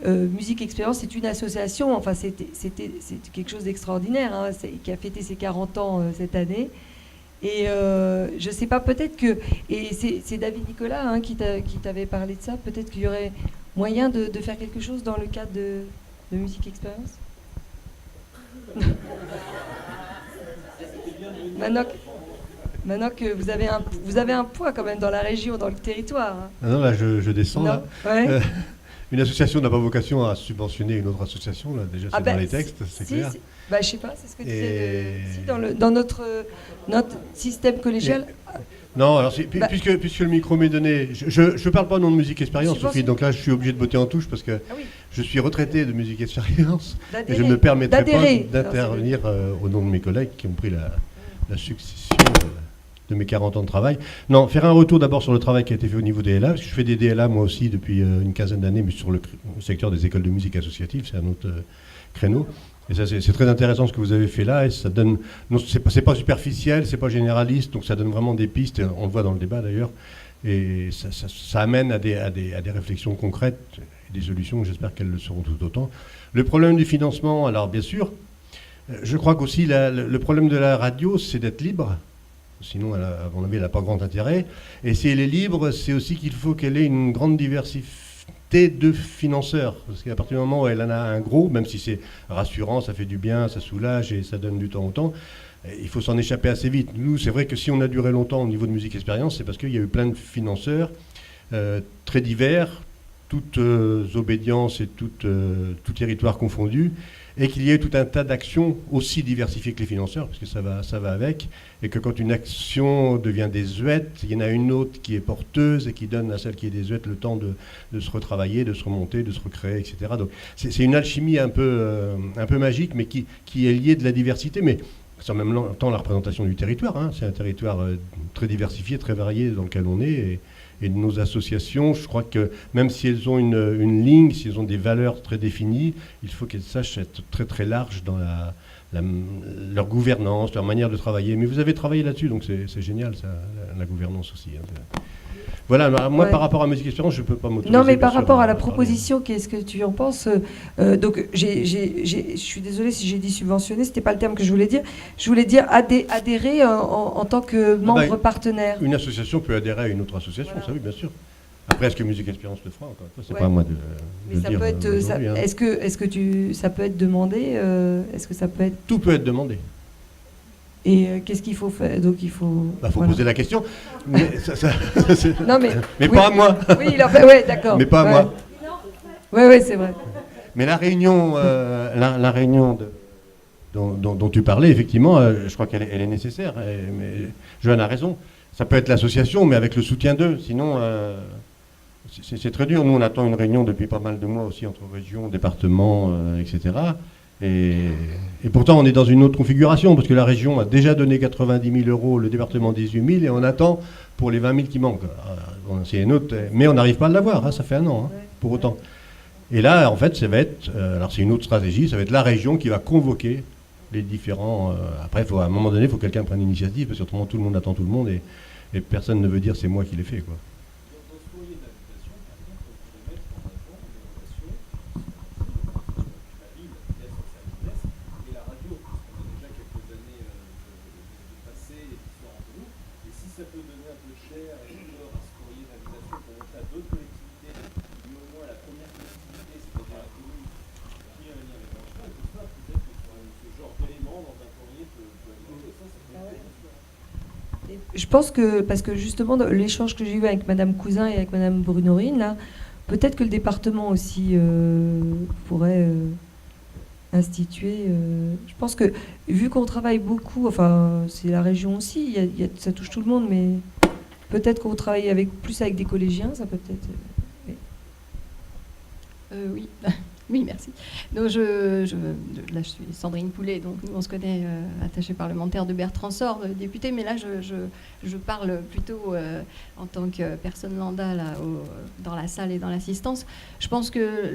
Musique Expérience, c'est une association, enfin c'est quelque chose d'extraordinaire, hein, qui a fêté ses 40 ans cette année. Et je sais pas, peut-être que, et c'est David Nicolas hein, qui t'avait parlé de ça, peut-être qu'il y aurait moyen de faire quelque chose dans le cadre de Musique Expérience. Maintenant que vous avez un poids quand même dans la région, dans le territoire. Hein. Ah non, là je descends. Non. Là. Ouais. Une association n'a pas vocation à subventionner une autre association, là déjà c'est dans les textes, c'est clair. Bah, je sais pas, c'est ce que tu disais dans notre système collégial. Non, alors puisque le micro m'est donné, je parle pas au nom de Musique Expérience, Sophie, donc là je suis obligé de botter en touche parce que je suis retraité de Musique Expérience et je ne me permettrai pas d'intervenir au nom de mes collègues qui ont pris la succession de mes 40 ans de travail. Non, faire un retour d'abord sur le travail qui a été fait au niveau des DLA, parce que je fais des DLA moi aussi depuis une quinzaine d'années, mais sur le secteur des écoles de musique associatives, c'est un autre créneau. Et ça, c'est très intéressant ce que vous avez fait là, et ça donne, non, c'est pas superficiel, c'est pas généraliste, donc ça donne vraiment des pistes, on le voit dans le débat d'ailleurs, et ça amène à des réflexions concrètes, et des solutions, j'espère qu'elles le seront tout autant. Le problème du financement, alors bien sûr, je crois qu'aussi le problème de la radio, c'est d'être libre. Sinon, à mon avis, elle n'a pas grand intérêt. Et si elle est libre, c'est aussi qu'il faut qu'elle ait une grande diversité de financeurs. Parce qu'à partir du moment où elle en a un gros, même si c'est rassurant, ça fait du bien, ça soulage et ça donne du temps au temps, il faut s'en échapper assez vite. Nous, c'est vrai que si on a duré longtemps au niveau de Musique Expérience, c'est parce qu'il y a eu plein de financeurs très divers, toutes obédiences et tout territoire confondu, et qu'il y ait tout un tas d'actions aussi diversifiées que les financeurs, parce que ça va avec, et que quand une action devient désuète, il y en a une autre qui est porteuse et qui donne à celle qui est désuète le temps de se retravailler, de se remonter, de se recréer, etc. Donc c'est une alchimie un peu magique, mais qui est liée de la diversité, mais c'est en même temps la représentation du territoire. Hein. C'est un territoire très diversifié, très varié dans lequel on est, et de nos associations, je crois que même si elles ont une ligne, si elles ont des valeurs très définies, il faut qu'elles sachent être très très larges dans leur gouvernance, leur manière de travailler. Mais vous avez travaillé là-dessus, donc c'est génial, ça, la gouvernance aussi. Hein. Voilà, moi par rapport à Musique Expérience, je ne peux pas m'autoriser. Non, mais par rapport à la proposition, qu'est-ce que tu en penses? Donc, je suis désolée si j'ai dit subventionner, ce n'était pas le terme que je voulais dire. Je voulais dire adhérer en tant que membre partenaire. Une association peut adhérer à une autre association, voilà. Ça oui, bien sûr. Après, est-ce que Musique Expérience le fera? C'est pas à moi de ça dire. Peut être, est-ce que ça peut être demandé? Est-ce que ça peut être... Tout peut être demandé. Et qu'est-ce qu'il faut faire? Donc il faut. Faut poser la question. Mais non mais pas à moi. Oui, il en fait. Ouais, d'accord. Mais pas à moi. Ouais, c'est vrai. Mais la réunion, dont tu parlais, effectivement, je crois qu'elle est nécessaire. Mais Joanne a raison. Ça peut être l'association, mais avec le soutien d'eux. Sinon, c'est très dur. Nous, on attend une réunion depuis pas mal de mois aussi entre régions, départements, etc. Et pourtant, on est dans une autre configuration, parce que la région a déjà donné 90 000 euros, le département 18 000, et on attend pour les 20 000 qui manquent. C'est une autre, mais on n'arrive pas à l'avoir, hein, ça fait un an, hein, pour autant. Et là, en fait, ça va être, alors c'est une autre stratégie, ça va être la région qui va convoquer les différents... après, à un moment donné, il faut que quelqu'un prenne l'initiative, parce que autrement, tout le monde attend tout le monde, et personne ne veut dire c'est moi qui l'ai fait, quoi. Je pense que, parce que justement, l'échange que j'ai eu avec Madame Cousin et avec Madame Brunorine, là, peut-être que le département aussi pourrait instituer. Je pense que, vu qu'on travaille beaucoup, enfin, c'est la région aussi, ça touche tout le monde, mais peut-être qu'on travaille plus avec des collégiens, ça peut peut-être. Oui. Oui, merci. Donc là, je suis Sandrine Poulet, donc nous, on se connaît, attachée parlementaire de Bertrand Sort, député, mais là, je parle plutôt en tant que personne lambda là, dans la salle et dans l'assistance. Je pense que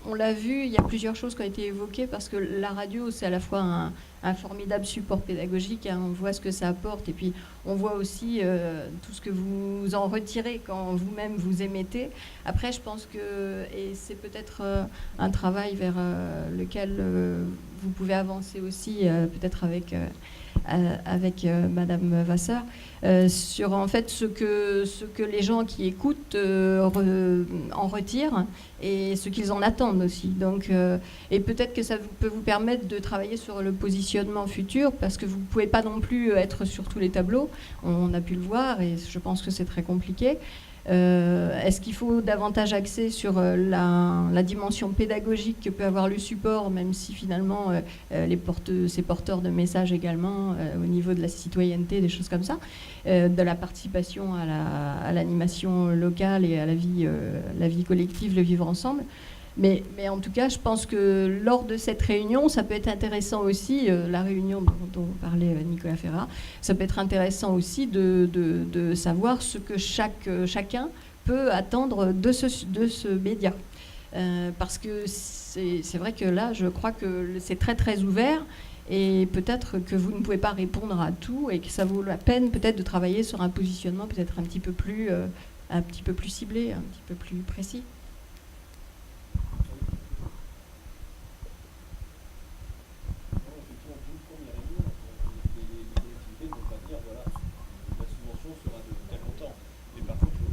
on l'a vu, il y a plusieurs choses qui ont été évoquées, parce que la radio, c'est à la fois un formidable support pédagogique, hein, on voit ce que ça apporte, et puis on voit aussi tout ce que vous en retirez quand vous-même vous émettez. Après, je pense que, et c'est peut-être un travail vers lequel vous pouvez avancer aussi, peut-être avec Madame Vasseur, sur en fait ce que les gens qui écoutent en retirent et ce qu'ils en attendent aussi. Donc, et peut-être que ça peut vous permettre de travailler sur le positionnement futur, parce que vous ne pouvez pas non plus être sur tous les tableaux. On a pu le voir et je pense que c'est très compliqué. Est-ce qu'il faut davantage axer sur la dimension pédagogique que peut avoir le support, même si finalement ces porteurs de messages également, au niveau de la citoyenneté, des choses comme ça, de la participation à l'animation locale et à la vie collective, le vivre ensemble. Mais en tout cas, je pense que lors de cette réunion, ça peut être intéressant aussi, la réunion dont parlait Nicolas Ferrat, ça peut être intéressant aussi de savoir ce que chacun peut attendre de ce média. Parce que c'est vrai que là, je crois que c'est très très ouvert et peut-être que vous ne pouvez pas répondre à tout et que ça vaut la peine peut-être de travailler sur un positionnement peut-être un petit peu plus ciblé, un petit peu plus précis.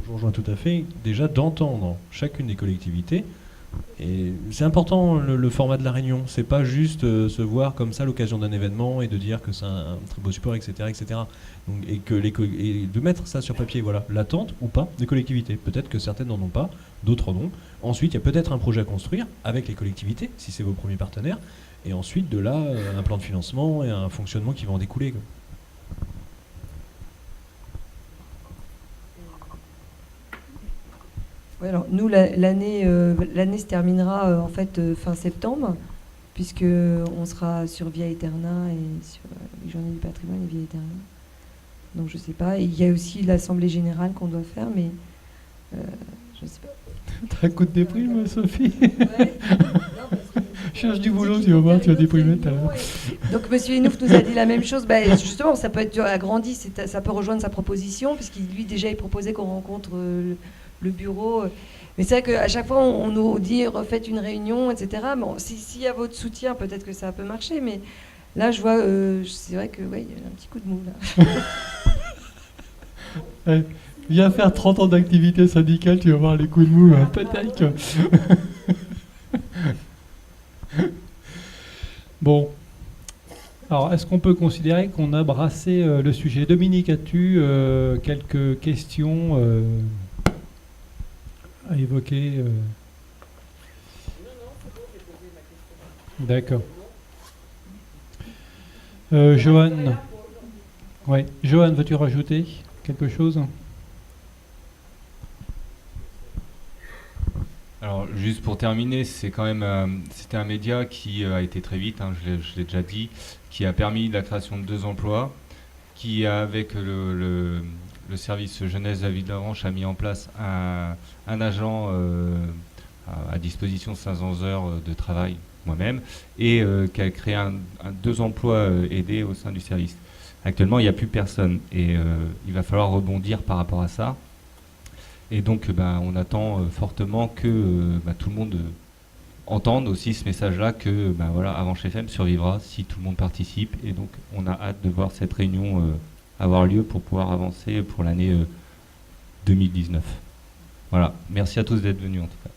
Je rejoins tout à fait. Déjà d'entendre chacune des collectivités. Et c'est important le format de la réunion. C'est pas juste se voir comme ça à l'occasion d'un événement et de dire que c'est un très beau support, etc., etc. Donc, et de mettre ça sur papier. Voilà, l'attente ou pas des collectivités. Peut-être que certaines n'en ont pas, d'autres en ont. Ensuite, il y a peut-être un projet à construire avec les collectivités, si c'est vos premiers partenaires. Et ensuite, de là, un plan de financement et un fonctionnement qui va en découler, quoi. Ouais, alors nous, l'année se terminera en fait fin septembre, puisque on sera sur Via Eterna et sur les Journées du patrimoine et Via Eterna. Donc je sais pas. Et il y a aussi l'Assemblée générale qu'on doit faire, mais je sais pas. T'as un coup de déprime, Sophie? Cherche du boulot, tu vas voir, tu vas déprimer tout à l'heure. Donc Monsieur Inouf nous a dit la même chose. Bah, justement, ça peut être agrandi, ça peut rejoindre sa proposition, puisqu'il lui déjà il proposait qu'on rencontre le bureau. Mais c'est vrai qu'à chaque fois on nous dit refaites une réunion, etc. Bon, s'il y a votre soutien, peut-être que ça peut marcher, mais là je vois, c'est vrai que ouais, il y a un petit coup de mou là. Viens faire 30 ans d'activité syndicale, tu vas voir les coups de mou, hein. Peut-être que... Bon. Alors, est-ce qu'on peut considérer qu'on a brassé le sujet? Dominique, as-tu quelques questions à évoquer? Non, c'est bon, j'ai posé ma question. D'accord. Johan. Ouais. Johan, veux-tu rajouter quelque chose? Alors, juste pour terminer, c'est quand même, c'était un média qui a été très vite, hein, je l'ai déjà dit, qui a permis la création de 2 emplois, qui, avec le service jeunesse de la ville d'Avranches, a mis en place un agent à disposition de 500 heures de travail, moi-même, et qui a créé 2 emplois aidés au sein du service. Actuellement, il n'y a plus personne, et il va falloir rebondir par rapport à ça. Et donc, on attend fortement que tout le monde entende aussi ce message-là que voilà, Avranches FM survivra si tout le monde participe. Et donc, on a hâte de voir cette réunion avoir lieu pour pouvoir avancer pour l'année 2019. Voilà. Merci à tous d'être venus en tout cas.